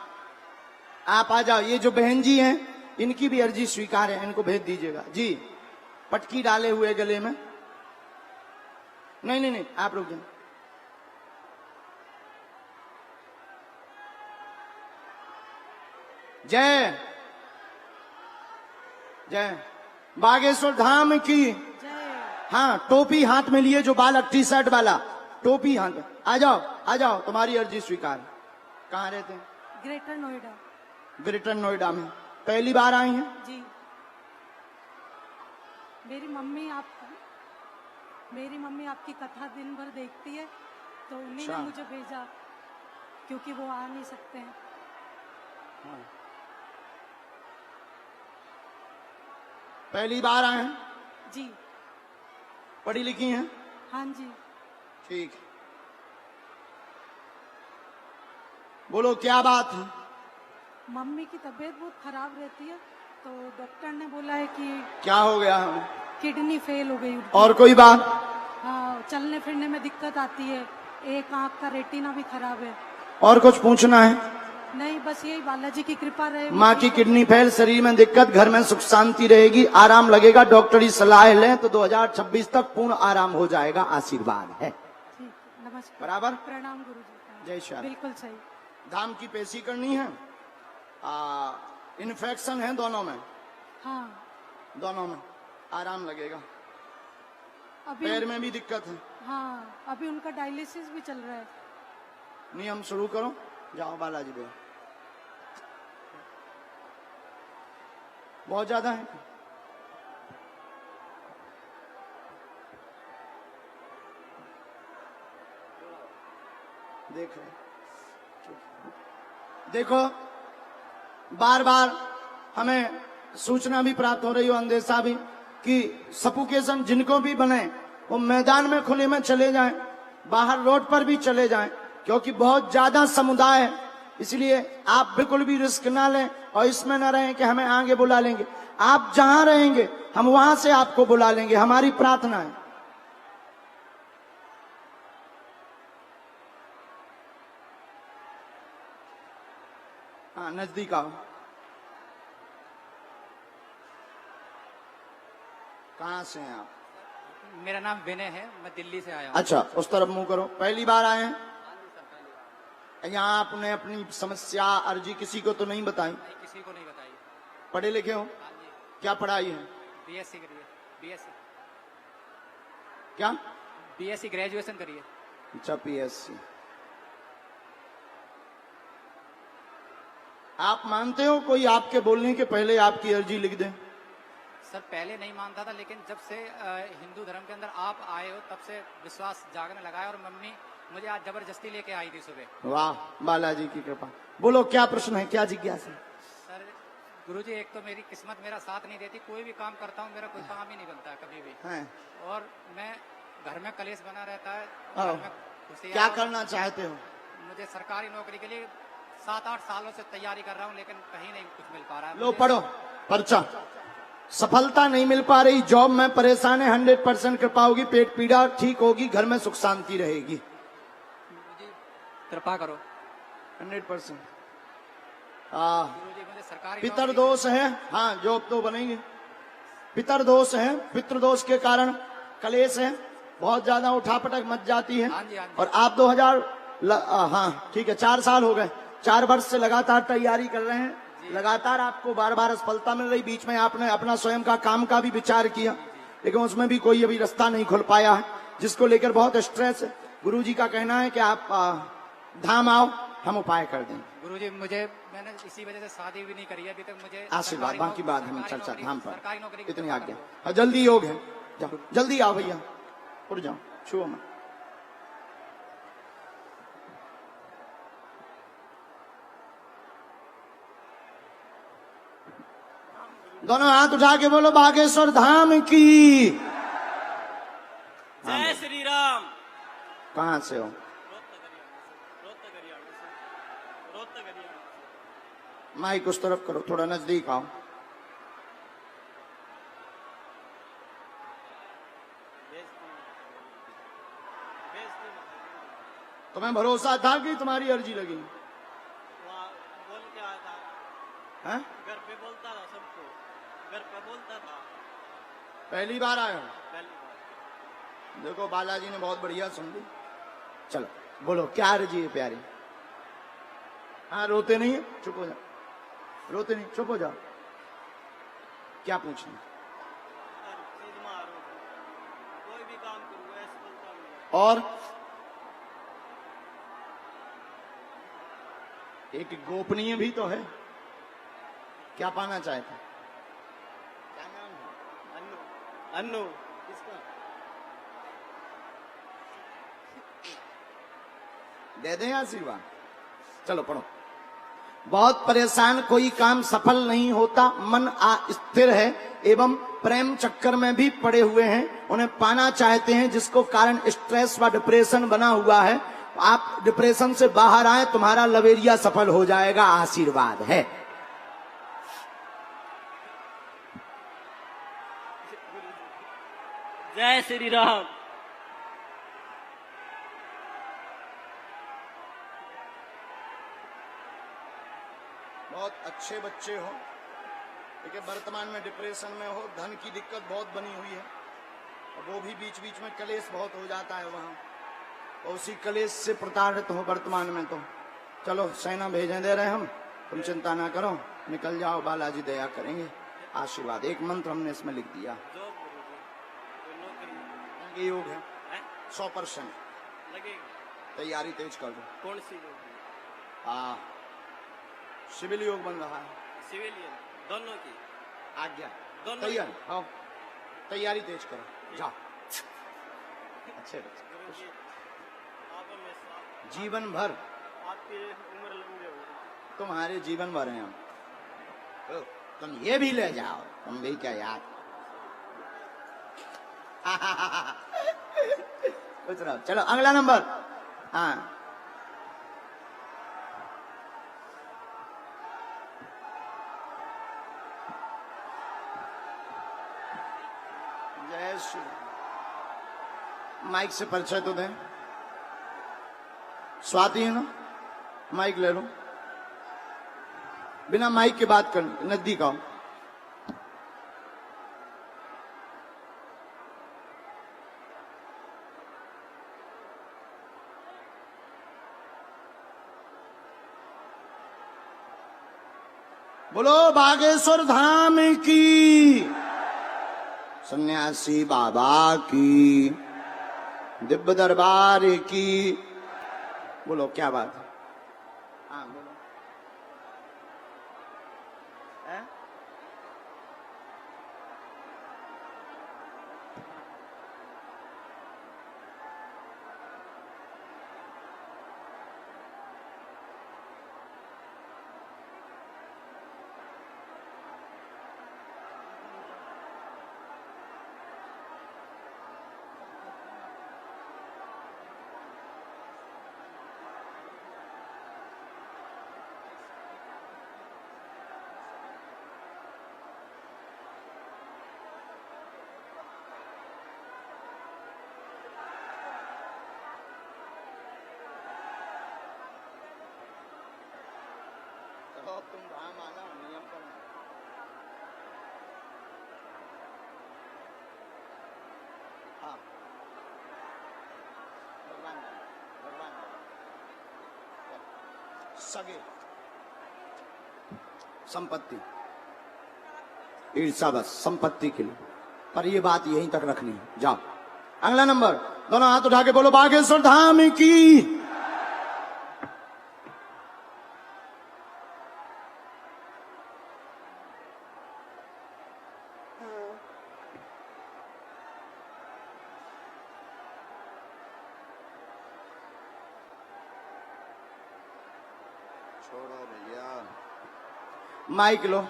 आप आ जाओ। ये जो बहन जी हैं, इनकी भी अर्जी स्वीकार है, इनको भेज दीजिएगा। जी, पटकी डाले हुए गले में। नहीं नहीं नहीं, आप रुक जाए। जय जय बागेश्वर धाम की जय। हाँ, टोपी हाथ में लिए, जो बालक टी शर्ट वाला, टोपी हाथ में। आ जाओ आ जाओ, तुम्हारी अर्जी स्वीकार। कहाँ रहते हैं? ग्रेटर नोएडा। ग्रेटर नोएडा में। पहली बार आई हैं? जी। मेरी मम्मी आपकी कथा दिन भर देखती है, तो उन्हीं ने अच्छा। मुझे भेजा, क्योंकि वो आ नहीं सकते हैं। हाँ। पहली बार आए हैं? जी। पढ़ी लिखी हैं? हाँ जी। ठीक। बोलो क्या बात है? मम्मी की तबीयत बहुत खराब रहती है, तो डॉक्टर ने बोला है कि क्या हो गया हमें? किडनी फेल हो गई उनकी। और कोई बात? हाँ, चलने फिरने में दिक्कत आती है, एक आंख का रेटिना भी खराब है। और कुछ पूछना है? नहीं, बस यही बालाजी की कृपा रहे। माँ की किडनी फेल, शरीर में दिक्कत, घर में सुख शांति रहेगी, आराम लगेगा। डॉक्टरी सलाह लें तो 2026 तक पूर्ण आराम हो जाएगा, आशीर्वाद है। ठीक, नमस्कार। बराबर। प्रणाम गुरुजी। जय श्री राम। बिल्कुल सही। धाम की पेशी करनी है। इन्फेक्शन है दोनों में। हाँ। दोनों में आराम लगेगा। अभी पैर में भी दिक्कत है। हाँ, अभी उनका डायलिसिस भी चल रहा है। नियम शुरू करो, जाओ बालाजी दे। बहुत ज्यादा है। देख रहे, देखो बार बार हमें सूचना भी प्राप्त हो रही हो, अंदेशा भी, कि सफोकेशन जिनको भी बने वो मैदान में खुले में चले जाएं, बाहर रोड पर भी चले जाएं, क्योंकि बहुत ज्यादा समुदाय है। इसलिए आप बिल्कुल भी रिस्क ना लें और इसमें ना रहें कि हमें आगे बुला लेंगे। आप जहां रहेंगे हम वहां से आपको बुला लेंगे, हमारी प्रार्थना है। हाँ, नजदीक आओ। कहां से हैं आप? मेरा नाम विनय है, मैं दिल्ली से आया हूँ। अच्छा, उस तरफ मुंह करो। पहली बार आए हैं यहाँ? आपने अपनी समस्या अर्जी किसी को तो नहीं बताई? नहीं, किसी को नहीं बताई। पढ़े लिखे हो? हाँ जी, क्या पढ़ाई है? बीएससी करिए, बीएससी क्या? बीएससी ग्रेजुएशन करिए। अच्छा, पीएससी। आप मानते हो कोई आपके बोलने के पहले आपकी अर्जी लिख दे? सर पहले नहीं मानता था, लेकिन जब से हिंदू धर्म के अंदर आप आए हो तब से विश्वास जागने लगा है, और मम्मी मुझे आज जबरदस्ती लेके आई थी सुबह। वाह, बालाजी की कृपा। बोलो, क्या प्रश्न है, क्या जिज्ञासा? सर गुरुजी, एक तो मेरी किस्मत मेरा साथ नहीं देती, कोई भी काम करता हूँ मेरा कोई काम ही नहीं बनता है कभी भी, है। और मैं घर में कलेश बना रहता है। आओ। घर में खुशियाँ- क्या करना चाहते हो? मुझे सरकारी नौकरी के लिए 7-8 सालों से तैयारी कर रहा हूँ, लेकिन कहीं नहीं कुछ मिल पा रहा है। लो पढ़ो पर्चा। सफलता नहीं मिल पा रही, जॉब में परेशान है, 100% कृपा होगी, पेट पीड़ा ठीक होगी, घर में सुख शांति रहेगी। गुरुजी कृपा करो। 100%। गुरुजी मुझे सरकारी पितर नौकरी- दोष है, हाँ जॉब तो बनेंगे। पितर दोष है, पितृदोष के कारण कलेश है, बहुत ज्यादा उठापटक मच जाती है। हाँ जी, हाँ जी। और आप 2000 हाँ ठीक है, 4 साल हो गए, 4 वर्ष से लगातार तैयारी कर रहे हैं, लगातार आपको बार बार असफलता मिल रही। बीच में आपने अपना स्वयं का काम का भी विचार किया, लेकिन उसमें भी कोई अभी रास्ता नहीं खुल पाया है, जिसको लेकर बहुत स्ट्रेस है। गुरुजी का कहना है कि आप धाम आओ, हम उपाय कर दें। गुरुजी मैंने इसी वजह से शादी भी नहीं करी है अभी तक। मुझे आशीर्वाद, सरकारी बाकी बात हम सरकारी चर्चा नौकरी- धाम पर। सरकारी नौकरी की इतनी कृपा आज्ञा। करो। हाँ, जल्दी योग है, जाओ जल्दी आओ भैया, उठ जाओ, छुओ मत। दोनों हाथ उठा के बोलो, बागेश्वर धाम की जय श्री राम। कहाँ से हो? माइक उस तरफ करो, थोड़ा नजदीक आओ। तुम्हें भरोसा था कि तुम्हारी अर्जी लगी? बोल के आया था, हैं? घर पे बोलता था सबको, घर पे बोलता था। पहली बार आए हो? पहली बार। देखो बालाजी ने बहुत बढ़िया सुन ली। चलो बोलो, क्या अर्जी है प्यारी? हाँ, रोते नहीं है, चुप हो जाओ, रोते नहीं, चुप हो जाओ। क्या पूछना? हर चीज मारो, कोई भी काम करूँ ऐसे बोलता हूँ। और एक गोपनीय भी तो है, क्या पाना चाहते? क्या नाम है? अन्नू। अन्नू किसका? दे दें आशीर्वाद। चलो पढ़ो। बहुत परेशान, कोई काम सफल नहीं होता, मन अस्थिर है एवं प्रेम चक्कर में भी पड़े हुए हैं, उन्हें पाना चाहते हैं, जिसको कारण स्ट्रेस व डिप्रेशन बना हुआ है। आप डिप्रेशन से बाहर आए, तुम्हारा लवेरिया सफल हो जाएगा, आशीर्वाद है। जय श्री राम। बहुत अच्छे बच्चे हो, लेकिन वर्तमान में डिप्रेशन में हो, धन की दिक्कत बहुत बनी हुई है, और वो भी बीच बीच में कलेश बहुत हो जाता है वहां, और उसी कलेश से प्रताड़ित हो वर्तमान में। तो चलो सेना भेजे दे रहे हम, तुम चिंता ना करो, निकल जाओ, बालाजी दया करेंगे, आशीर्वाद। एक मंत्र हमने इसमें लिख दिया, ये योग है 100% लगेगा। तैयारी तेज कर दो। कौन सी लोग? सिविल योग बन रहा है, सिविलियन दोनों की आज्ञा। दोनों तैयार आओ, तैयारी तेज करो, जाओ। अच्छे बच्चे, गुरुजी, आप हमेशा जीवन भर आपकी उम्र लंबी होगी। तुम्हारे जीवन भर हैं हम। ओ, तुम ये भी ले जाओ, तुम भी क्या याद। कुछ रहो, चलो अगला नंबर। हाँ, जय श्री। माइक से परिचय तो दें। स्वाति है ना, माइक ले लो, बिना माइक के बात कर, नजदीक आओ। बोलो बागेश्वर धाम की, सन्यासी बाबा की, दिव्य दरबार की। बोलो क्या बात है? हाँ बोलो। है? तो अब तुम धाम आना, नियम करना। हाँ भगवान सगे संपत्ति, ईर्षा बस संपत्ति के लिए, पर ये बात यहीं तक रखनी है। जाओ अगला नंबर, दोनों हाथ उठा के बोलो बागेश्वर धाम की। छोड़ो भैया, माइक लो।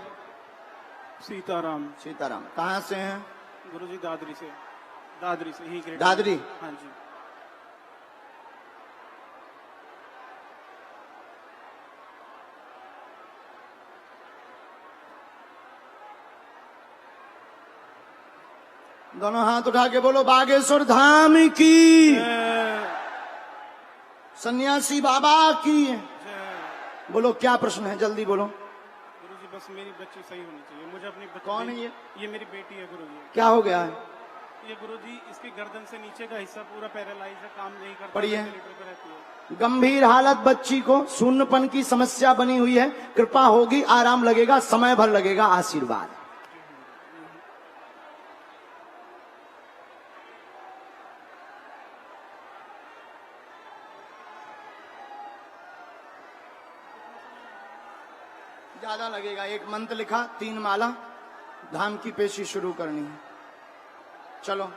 सीताराम। सीताराम कहाँ से हैं? गुरुजी दादरी से। दादरी से ही ग्रेट। दादरी? हाँ जी। दोनों हाथ उठा के बोलो बागेश्वर धाम की, सन्यासी बाबा की। बोलो क्या प्रश्न है, जल्दी बोलो। गुरुजी बस मेरी बच्ची सही होनी चाहिए, मुझे अपनी बच्ची। कौन है ये? ये मेरी बेटी है गुरुजी। क्या हो गया है? ये गुरुजी इसकी गर्दन से नीचे का हिस्सा पूरा पैरालाइज है, काम नहीं करता। पढ़िए। वेंटिलेटर पे रहती है। गंभीर हालत बच्ची को, शून्यपन की समस्या बनी हुई है, कृपा होगी, आराम लगेगा, समय भर लगेगा, आशीर्वाद। ज्यादा लगेगा, एक मंत्र लिखा, 3 माला, धाम की पेशी शुरू करनी है। चलो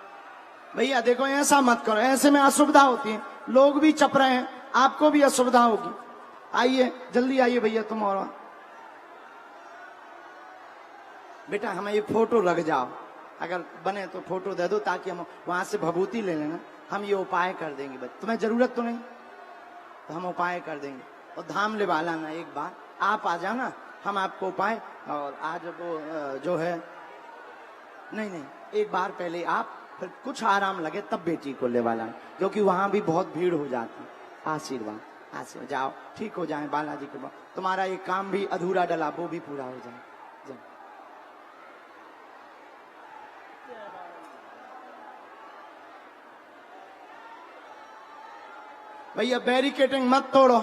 भैया देखो, ऐसा मत करो, ऐसे में असुविधा होती है, लोग भी चप रहे हैं, आपको भी असुविधा होगी। आइए जल्दी आइए भैया, तुम और बेटा हमें ये फोटो रख जाओ, अगर बने तो फोटो दे दो, ताकि हम वहां से भभूति ले लेना, हम ये उपाय कर देंगे। बस तुम्हें जरूरत तो नहीं, तो हम उपाय कर देंगे। और धाम ले वाला ना, एक बार आप आ जाना, हम आपको उपाय, और आज वो जो है, नहीं एक बार पहले आप, फिर कुछ आराम लगे तब बेटी को ले वाला, क्योंकि वहां भी बहुत भीड़ हो जाती। आशीर्वाद आशीर्वाद, जाओ ठीक हो जाए बालाजी के बाद, तुम्हारा एक काम भी अधूरा डला वो भी पूरा हो जाए। जाओ। भैया बैरिकेटिंग मत तोड़ो।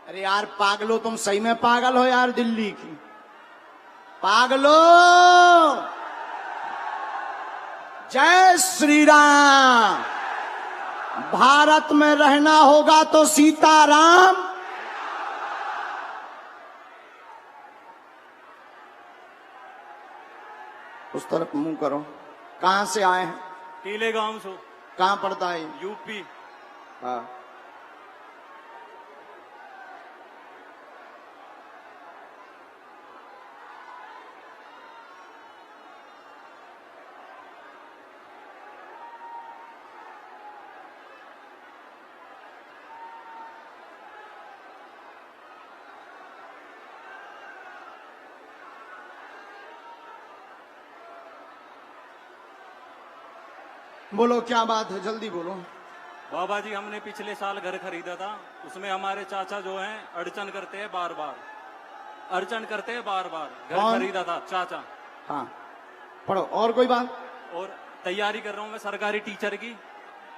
अरे यार पागलो, तुम सही में पागल हो यार, दिल्ली की पागलो। जय श्री राम। भारत में रहना होगा तो सीताराम। उस तरफ मुंह करो। कहां से आए हैं? टीले गांव से। कहां पड़ता है? यूपी। हाँ बोलो क्या बात है, जल्दी बोलो। बाबा जी हमने पिछले साल घर खरीदा था, उसमें हमारे चाचा जो हैं अड़चन करते हैं बार बार, अड़चन करते हैं बार बार। घर कौन? खरीदा था चाचा। हाँ पढ़ो। और कोई बात? और तैयारी कर रहा हूँ मैं सरकारी टीचर की,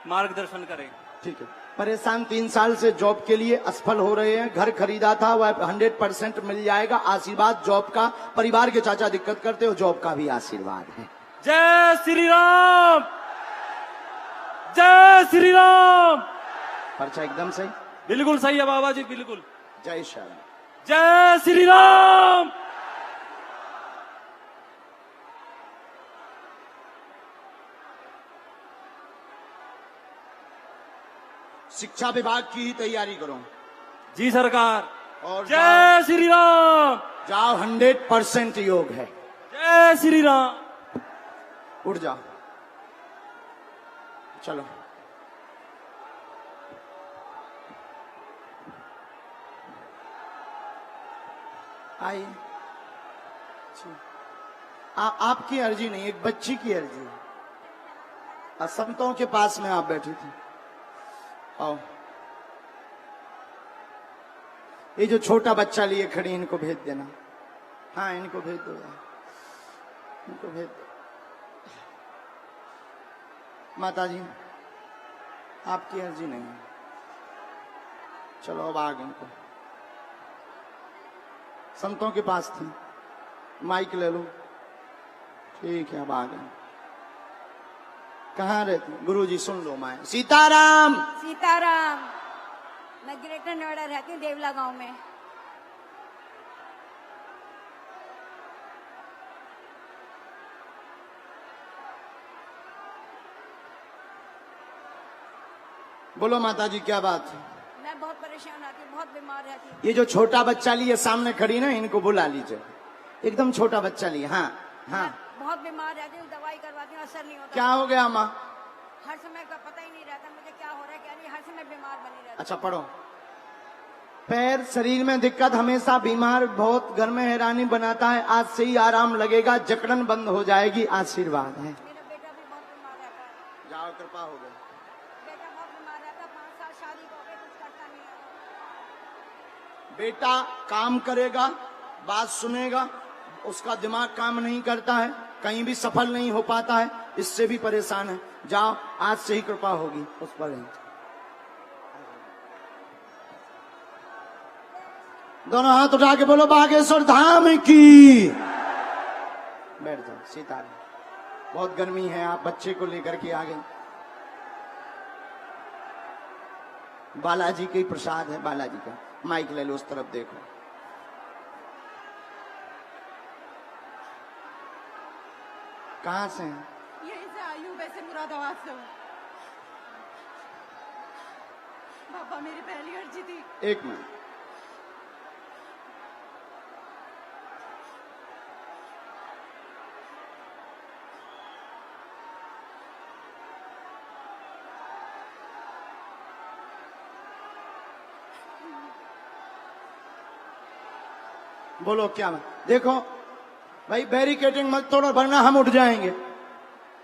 मार्गदर्शन करें। ठीक है। परेशान 3 साल से जॉब के लिए असफल हो रहे हैं, घर खरीदा था वह 100% मिल जाएगा, आशीर्वाद जॉब का। परिवार के चाचा दिक्कत करते हो, जॉब का भी आशीर्वाद है। जय श्री राम, जय श्री राम। पर्चा एकदम सही, बिल्कुल सही है बाबा जी, बिल्कुल। जय श्री राम। जय श्री राम। शिक्षा विभाग की ही तैयारी करो। जी सरकार। और जय श्री राम। जाओ 100% योग है। जय श्री राम। उठ जाओ, चलो। आइए। आपकी अर्जी नहीं, एक बच्ची की अर्जी है। संतों के पास में आप बैठी थी। आओ। ये जो छोटा बच्चा लिए खड़ी, इनको भेज देना। हाँ, इनको भेज दो यार, इनको भेज दो। माता जी, आपकी अर्जी नहीं है। चलो अब आ गए। इनको संतों के पास थी, माइक ले लो। ठीक है, अब आ गए। कहाँ रहती? गुरुजी सुन लो। माए सीताराम। सीताराम। मैं ग्रेटर नोएडा रहती हूँ, देवला गांव में। बोलो माता जी, क्या बात है? मैं बहुत परेशान रहती हूँ, बहुत बीमार रहती हूँ। ये जो छोटा बच्चा लिए सामने खड़ी ना, इनको बुला लीजिए। एकदम छोटा बच्चा लिए। हाँ हाँ। बहुत बीमार रहती हूँ, दवाई करवाती हूँ, असर नहीं होता। क्या हो गया माँ? हर समय का पता ही नहीं रहता मुझे क्या हो रहा है क्या नहीं, हर समय बीमार बनी रहती। अच्छा पढ़ो। पैर, शरीर में दिक्कत, हमेशा बीमार, बहुत घर में हैरानी बनाता है। आज से ही आराम लगेगा, जकड़न बंद हो जाएगी, आशीर्वाद है। मेरा बेटा भी बहुत बीमार रहता है। जाओ, कृपा हो गई। बेटा बहुत बीमार रहता है, 5 साल शादी हो गई, कुछ करता नहीं है। बेटा काम करेगा, बात सुनेगा, उसका दिमाग काम नहीं करता है, कहीं भी सफल नहीं हो पाता है, इससे भी परेशान है। जाओ, आज से ही कृपा होगी उस पर। दोनों हाथ उठा के बोलो बागेश्वर धाम की। बैठ जाओ। सीताराम। बहुत गर्मी है, आप बच्चे को लेकर के आ गए। बालाजी के प्रसाद है, बालाजी का। माइक ले लो, उस तरफ देखो। कहाँ से हैं? यहीं से आई हूँ, वैसे मुरादाबाद से हूँ। बाबा, मेरी पहली अर्जी थी। एक मिनट। बोलो क्या? देखो भाई, बैरिकेडिंग मत तोड़ो वरना हम उठ जाएंगे।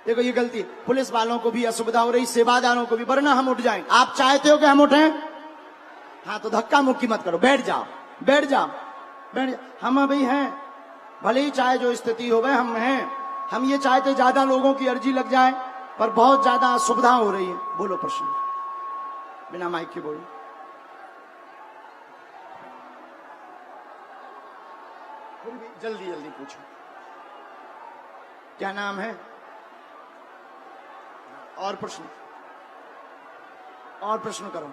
देखो ये गलती, पुलिस वालों को भी असुविधा हो रही, सेवादारों को भी, वरना हम उठ जाएंगे। आप चाहते हो कि हम उठें? हाँ, तो धक्का मुक्की मत करो, बैठ जाओ, बैठ जाओ, बैठ जाओ। हम अभी हैं, भले ही चाहे जो स्थिति हो, हम हैं। हम ये चाहते ज्यादा लोगों की अर्जी लग जाए, पर बहुत ज्यादा असुविधा हो रही है। बोलो प्रश्न, बिना माइक के बोलो। जल्दी जल्दी पूछो। क्या नाम है? और प्रश्न, और प्रश्न करो।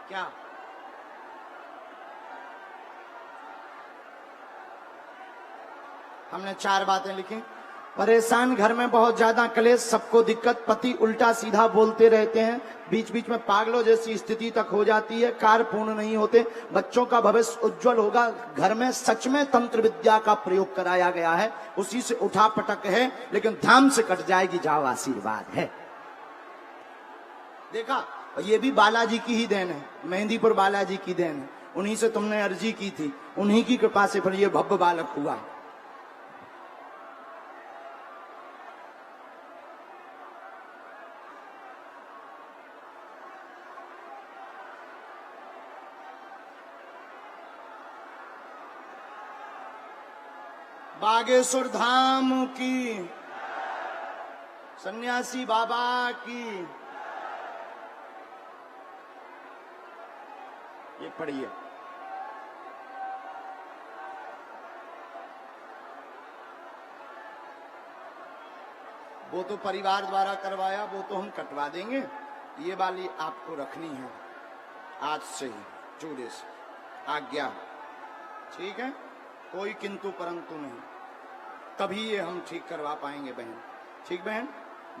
क्या? हमने 4 बातें लिखी। परेशान, घर में बहुत ज्यादा क्लेश, सबको दिक्कत, पति उल्टा सीधा बोलते रहते हैं, बीच बीच में पागलों जैसी स्थिति तक हो जाती है, कार्य पूर्ण नहीं होते, बच्चों का भविष्य उज्जवल होगा। घर में सच में तंत्र विद्या का प्रयोग कराया गया है, उसी से उठा पटक है, लेकिन धाम से कट जाएगी, जाओ, आशीर्वाद है। देखा, ये भी बालाजी की ही देन है, मेहंदीपुर बालाजी की देन है। उन्हीं से तुमने अर्जी की थी, उन्हीं की कृपा से फिर ये भव्य बालक हुआ। बागेश्वर धाम की। सन्यासी बाबा की। ये पढ़िए। वो तो परिवार द्वारा करवाया, वो तो हम कटवा देंगे। ये वाली आपको रखनी है आज से ही, चूड़े से। आज्ञा, ठीक है? कोई किंतु परंतु नहीं, तभी ये हम ठीक करवा पाएंगे बहन। ठीक बहन,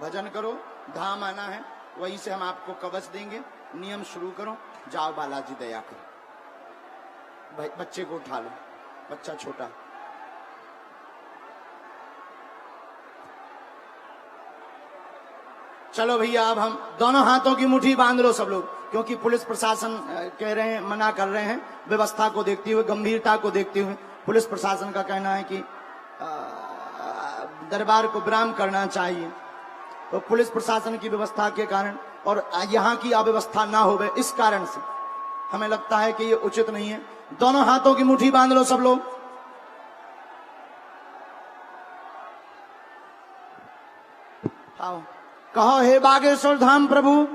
भजन करो, धाम आना है, वहीं से हम आपको कवच देंगे। नियम शुरू करो, जाओ बालाजी दया करो। बच्चे को उठा लो, बच्चा छोटा। चलो भैया, अब हम दोनों हाथों की मुट्ठी बांध लो सब लोग, क्योंकि पुलिस प्रशासन कह रहे हैं, मना कर रहे हैं। व्यवस्था को देखते हुए, गंभीरता को देखते हुए पुलिस प्रशासन का कहना है कि दरबार को विराम करना चाहिए। तो पुलिस प्रशासन की व्यवस्था के कारण और यहाँ की अव्यवस्था ना होवे, इस कारण से हमें लगता है कि ये उचित नहीं है। दोनों हाथों की मुट्ठी बांध लो सब लोग। आओ, कहो, हे बागेश्वर धाम प्रभु,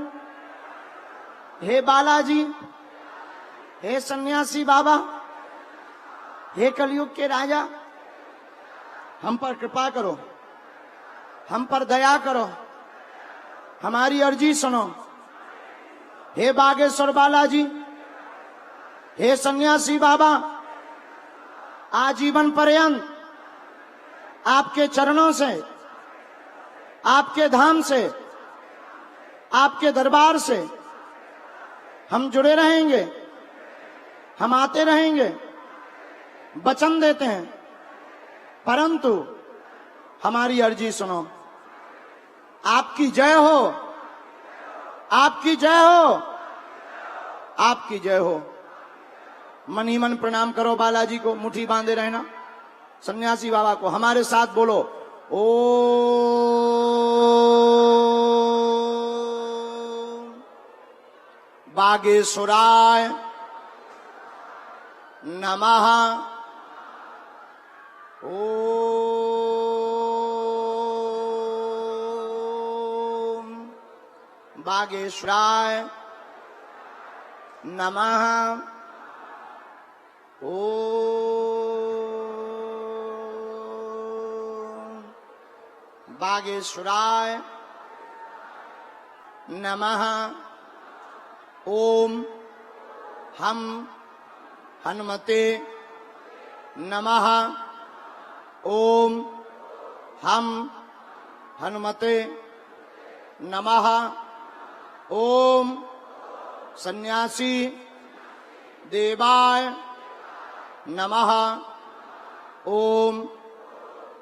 हे बालाजी, हे सन्यासी बाबा, हे कलयुग के राजा, हम पर कृपा करो, हम पर दया करो, हमारी अर्जी सुनो। हे बागेश्वर बालाजी, हे सन्यासी बाबा, आजीवन पर्यंत आपके चरणों से, आपके धाम से, आपके दरबार से हम जुड़े रहेंगे, हम आते रहेंगे, वचन देते हैं। परंतु हमारी अर्जी सुनो। आपकी जय हो, आपकी जय हो, आपकी जय हो। मन ही मन प्रणाम करो बालाजी को, मुट्ठी बांधे रहना। सन्यासी बाबा को हमारे साथ बोलो, ओ बागेश्वराय नमः। ओम बागेश्वराय नमः। ओम बागेश्वराय नमः। ओम हम हनुमते नमः। ओम हम हनुमते नमः। ओम सन्यासी देवाय नमः। ओम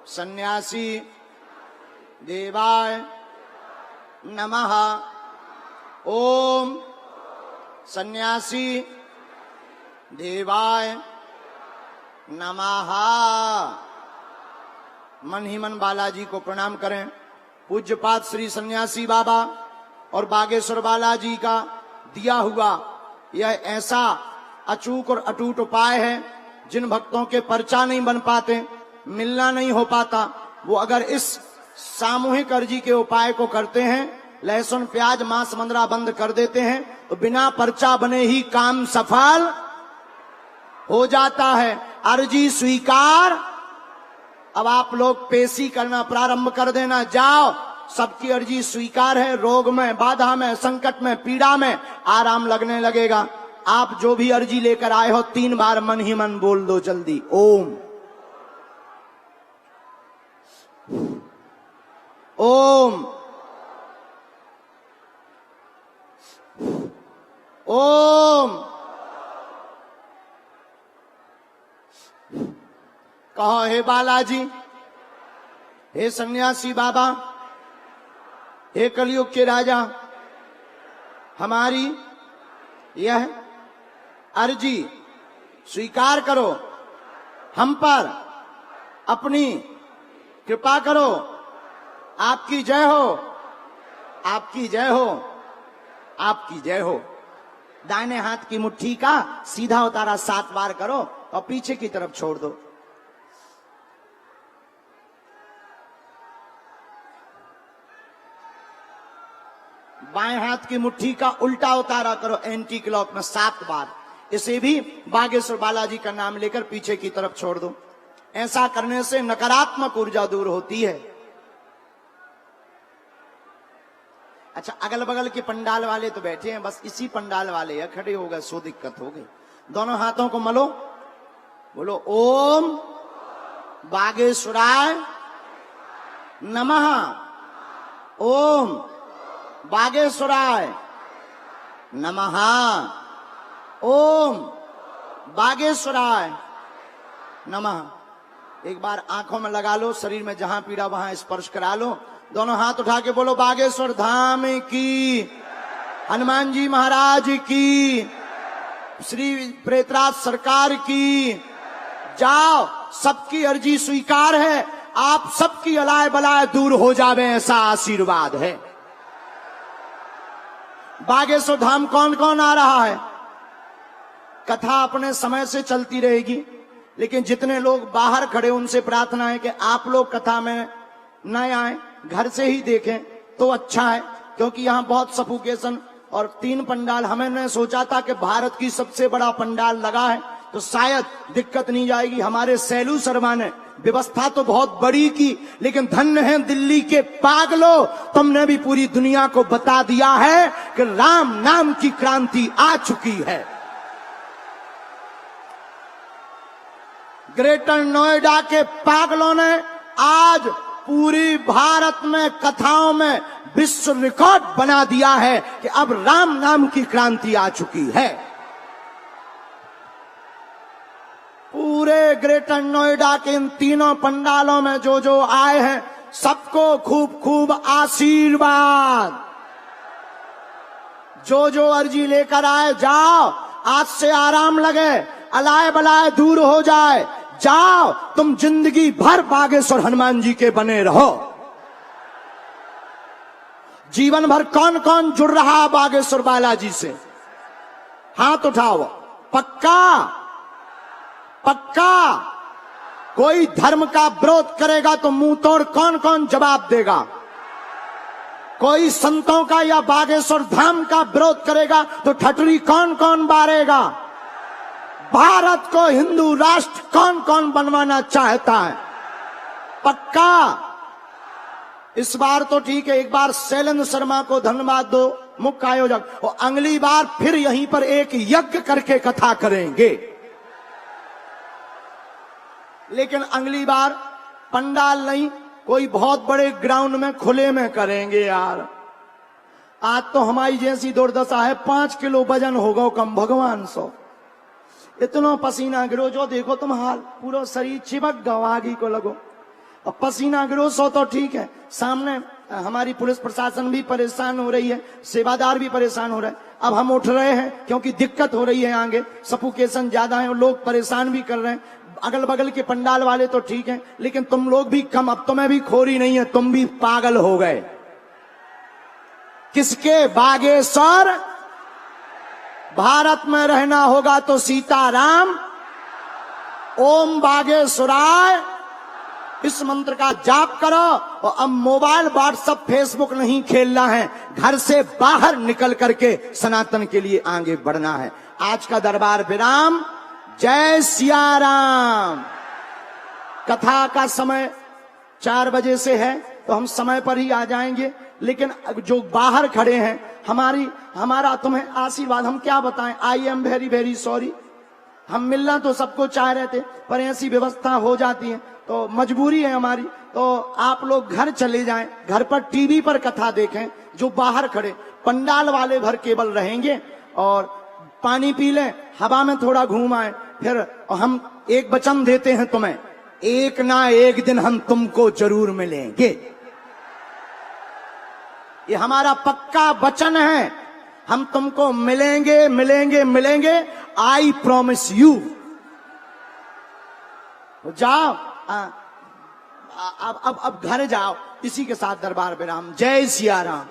सन्यासी देवाय नमः। ओम सन्यासी देवाय नमः। मन ही मन बालाजी को प्रणाम करें। पूज्यपाद श्री सन्यासी बाबा और बागेश्वर बालाजी का दिया हुआ यह ऐसा अचूक और अटूट उपाय है, जिन भक्तों के पर्चा नहीं बन पाते, मिलना नहीं हो पाता, वो अगर इस सामूहिक अर्जी के उपाय को करते हैं, लहसुन प्याज मांस मंदरा बंद कर देते हैं, तो बिना पर्चा बने ही काम सफल हो जाता है। अर्जी स्वीकार। अब आप लोग पेशी करना प्रारंभ कर देना। जाओ, सबकी अर्जी स्वीकार है। रोग में, बाधा में, संकट में, पीड़ा में आराम लगने लगेगा। आप जो भी अर्जी लेकर आए हो 3 बार मन ही मन बोल दो जल्दी। ओम ओम ओम। कहो, हे बालाजी, हे सन्यासी बाबा, हे कलयुग के राजा, हमारी यह अर्जी स्वीकार करो, हम पर अपनी कृपा करो। आपकी जय हो, आपकी जय हो, आपकी जय हो। दाहिने हाथ की मुट्ठी का सीधा उतारा 7 बार करो और पीछे की तरफ छोड़ दो। बाएं हाथ की मुट्ठी का उल्टा उतारा करो एंटी क्लॉक में 7 बार। इसे भी बागेश्वर बालाजी का नाम लेकर पीछे की तरफ छोड़ दो। ऐसा करने से नकारात्मक ऊर्जा दूर होती है। अच्छा, अगल बगल के पंडाल वाले तो बैठे हैं, बस इसी पंडाल वाले है, खड़े हो गए सो दिक्कत हो गई। दोनों हाथों को मलो, बोलो ओम बागेश्वराय नमः, ओम बागेश्वराय नमः, ओम बागेश्वराय नमः। एक बार आंखों में लगा लो, शरीर में जहां पीड़ा वहां स्पर्श करा लो। दोनों हाथ उठा के बोलो बागेश्वर धाम की, हनुमान जी महाराज की, श्री प्रेतराज सरकार की। जाओ, सबकी अर्जी स्वीकार है, आप सबकी अलाय बलाय दूर हो जावे, ऐसा आशीर्वाद है। बागेश्वर धाम कौन कौन आ रहा है? कथा अपने समय से चलती रहेगी, लेकिन जितने लोग बाहर खड़े उनसे प्रार्थना है कि आप लोग कथा में न आए, घर से ही देखें तो अच्छा है, क्योंकि यहाँ बहुत सफोकेशन और 3 पंडाल हमने सोचा था कि भारत की सबसे बड़ा पंडाल लगा है तो शायद दिक्कत नहीं जाएगी। हमारे सैलू शर्मा ने व्यवस्था तो बहुत बड़ी की, लेकिन धन्य है दिल्ली के पागलो, तुमने भी पूरी दुनिया को बता दिया है कि राम नाम की क्रांति आ चुकी है। ग्रेटर नोएडा के पागलों ने आज पूरी भारत में कथाओं में विश्व रिकॉर्ड बना दिया है कि अब राम नाम की क्रांति आ चुकी है। पूरे ग्रेटर नोएडा के इन 3 पंडालों में जो जो आए हैं सबको खूब खूब आशीर्वाद। जो जो अर्जी लेकर आए, जाओ, आज से आराम लगे, अलाय बलाय दूर हो जाए, जाओ, तुम जिंदगी भर बागेश्वर हनुमान जी के बने रहो। जीवन भर कौन कौन जुड़ रहा बागेश्वर बालाजी से? हाथ उठाओ। पक्का पक्का? कोई धर्म का विरोध करेगा तो मुंह तोड़ कौन कौन जवाब देगा? कोई संतों का या बागेश्वर धाम का विरोध करेगा तो ठटरी कौन कौन बारेगा? भारत को हिंदू राष्ट्र कौन कौन बनवाना चाहता है? पक्का? इस बार तो ठीक है, एक बार शैलेंद्र शर्मा को धन्यवाद दो, मुख्य आयोजक, और अगली बार फिर यहीं पर एक यज्ञ करके कथा करेंगे। लेकिन अगली बार पंडाल नहीं, कोई बहुत बड़े ग्राउंड में खुले में करेंगे यार। आज तो हमारी जैसी दुर्दशा है, 5 किलो वजन होगा कम, भगवान सो इतना पसीना गिरो, जो देखो तुम हाल, पूरा शरीर चिपक गवागी को लगो। और पसीना गिरो सो तो ठीक है, सामने हमारी पुलिस प्रशासन भी परेशान हो रही है, सेवादार भी परेशान हो रहे हैं। अब हम उठ रहे हैं क्योंकि दिक्कत हो रही है, आगे सफोकेशन ज्यादा है, लोग परेशान भी कर रहे हैं। अगल बगल के पंडाल वाले तो ठीक है, लेकिन तुम लोग भी कम, अब तुम्हें भी खोरी नहीं है, तुम भी पागल हो गए। किसके? बागेश्वर। भारत में रहना होगा तो सीताराम, ओम बागेश्वराय, इस मंत्र का जाप करो। और अब मोबाइल, व्हाट्सएप, फेसबुक नहीं खेलना है, घर से बाहर निकल करके सनातन के लिए आगे बढ़ना है। आज का दरबार विराम। जय सिया राम। कथा का समय 4 बजे से है, तो हम समय पर ही आ जाएंगे, लेकिन जो बाहर खड़े हैं, हमारा तुम्हें आशीर्वाद, हम क्या बताएं। I am very very sorry. हम मिलना तो सबको चाह रहे थे, पर ऐसी व्यवस्था हो जाती है तो मजबूरी है हमारी। तो आप लोग घर चले जाएं, घर पर टीवी पर कथा देखें। जो बाहर खड़े पंडाल वाले भर केवल रहेंगे, और पानी पी लें, हवा में थोड़ा घूम आए। फिर हम एक वचन देते हैं तुम्हें, एक ना एक दिन हम तुमको जरूर मिलेंगे। ये हमारा पक्का वचन है, हम तुमको मिलेंगे मिलेंगे मिलेंगे। I promise you. जाओ, अब घर जाओ। इसी के साथ दरबार विराम। जय सिया राम।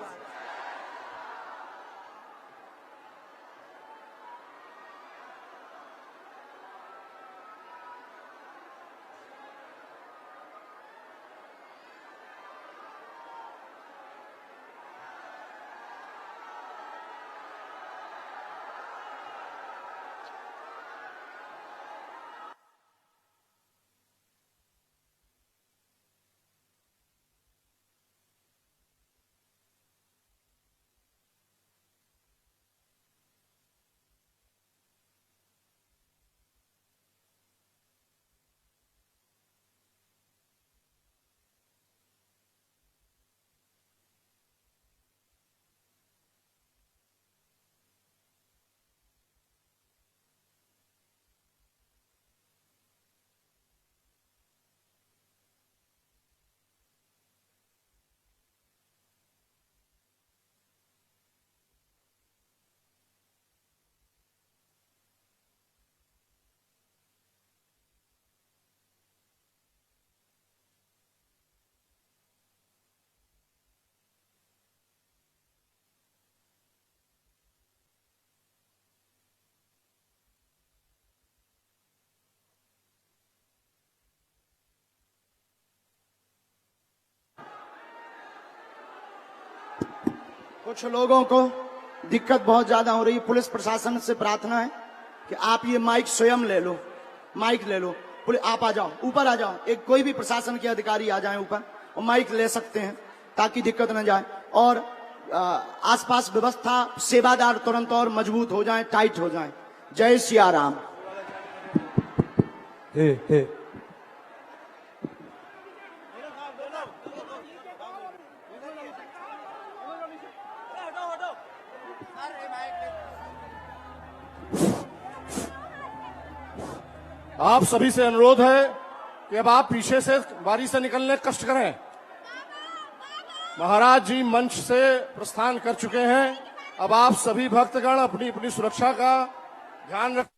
कुछ लोगों को दिक्कत बहुत ज्यादा हो रही है। पुलिस प्रशासन से प्रार्थना है कि आप ये माइक स्वयं ले लो, माइक ले लो। आप आ जाओ, ऊपर आ जाओ, एक कोई भी प्रशासन के अधिकारी आ जाए ऊपर और माइक ले सकते हैं ताकि दिक्कत न जाए। और आसपास व्यवस्था सेवादार तुरंत और मजबूत हो जाए, टाइट हो जाए। जय सिया राम। आप सभी से अनुरोध है कि अब आप पीछे से बारी से निकलने का कष्ट करें। महाराज जी मंच से प्रस्थान कर चुके हैं। अब आप सभी भक्तगण अपनी अपनी सुरक्षा का ध्यान रखें।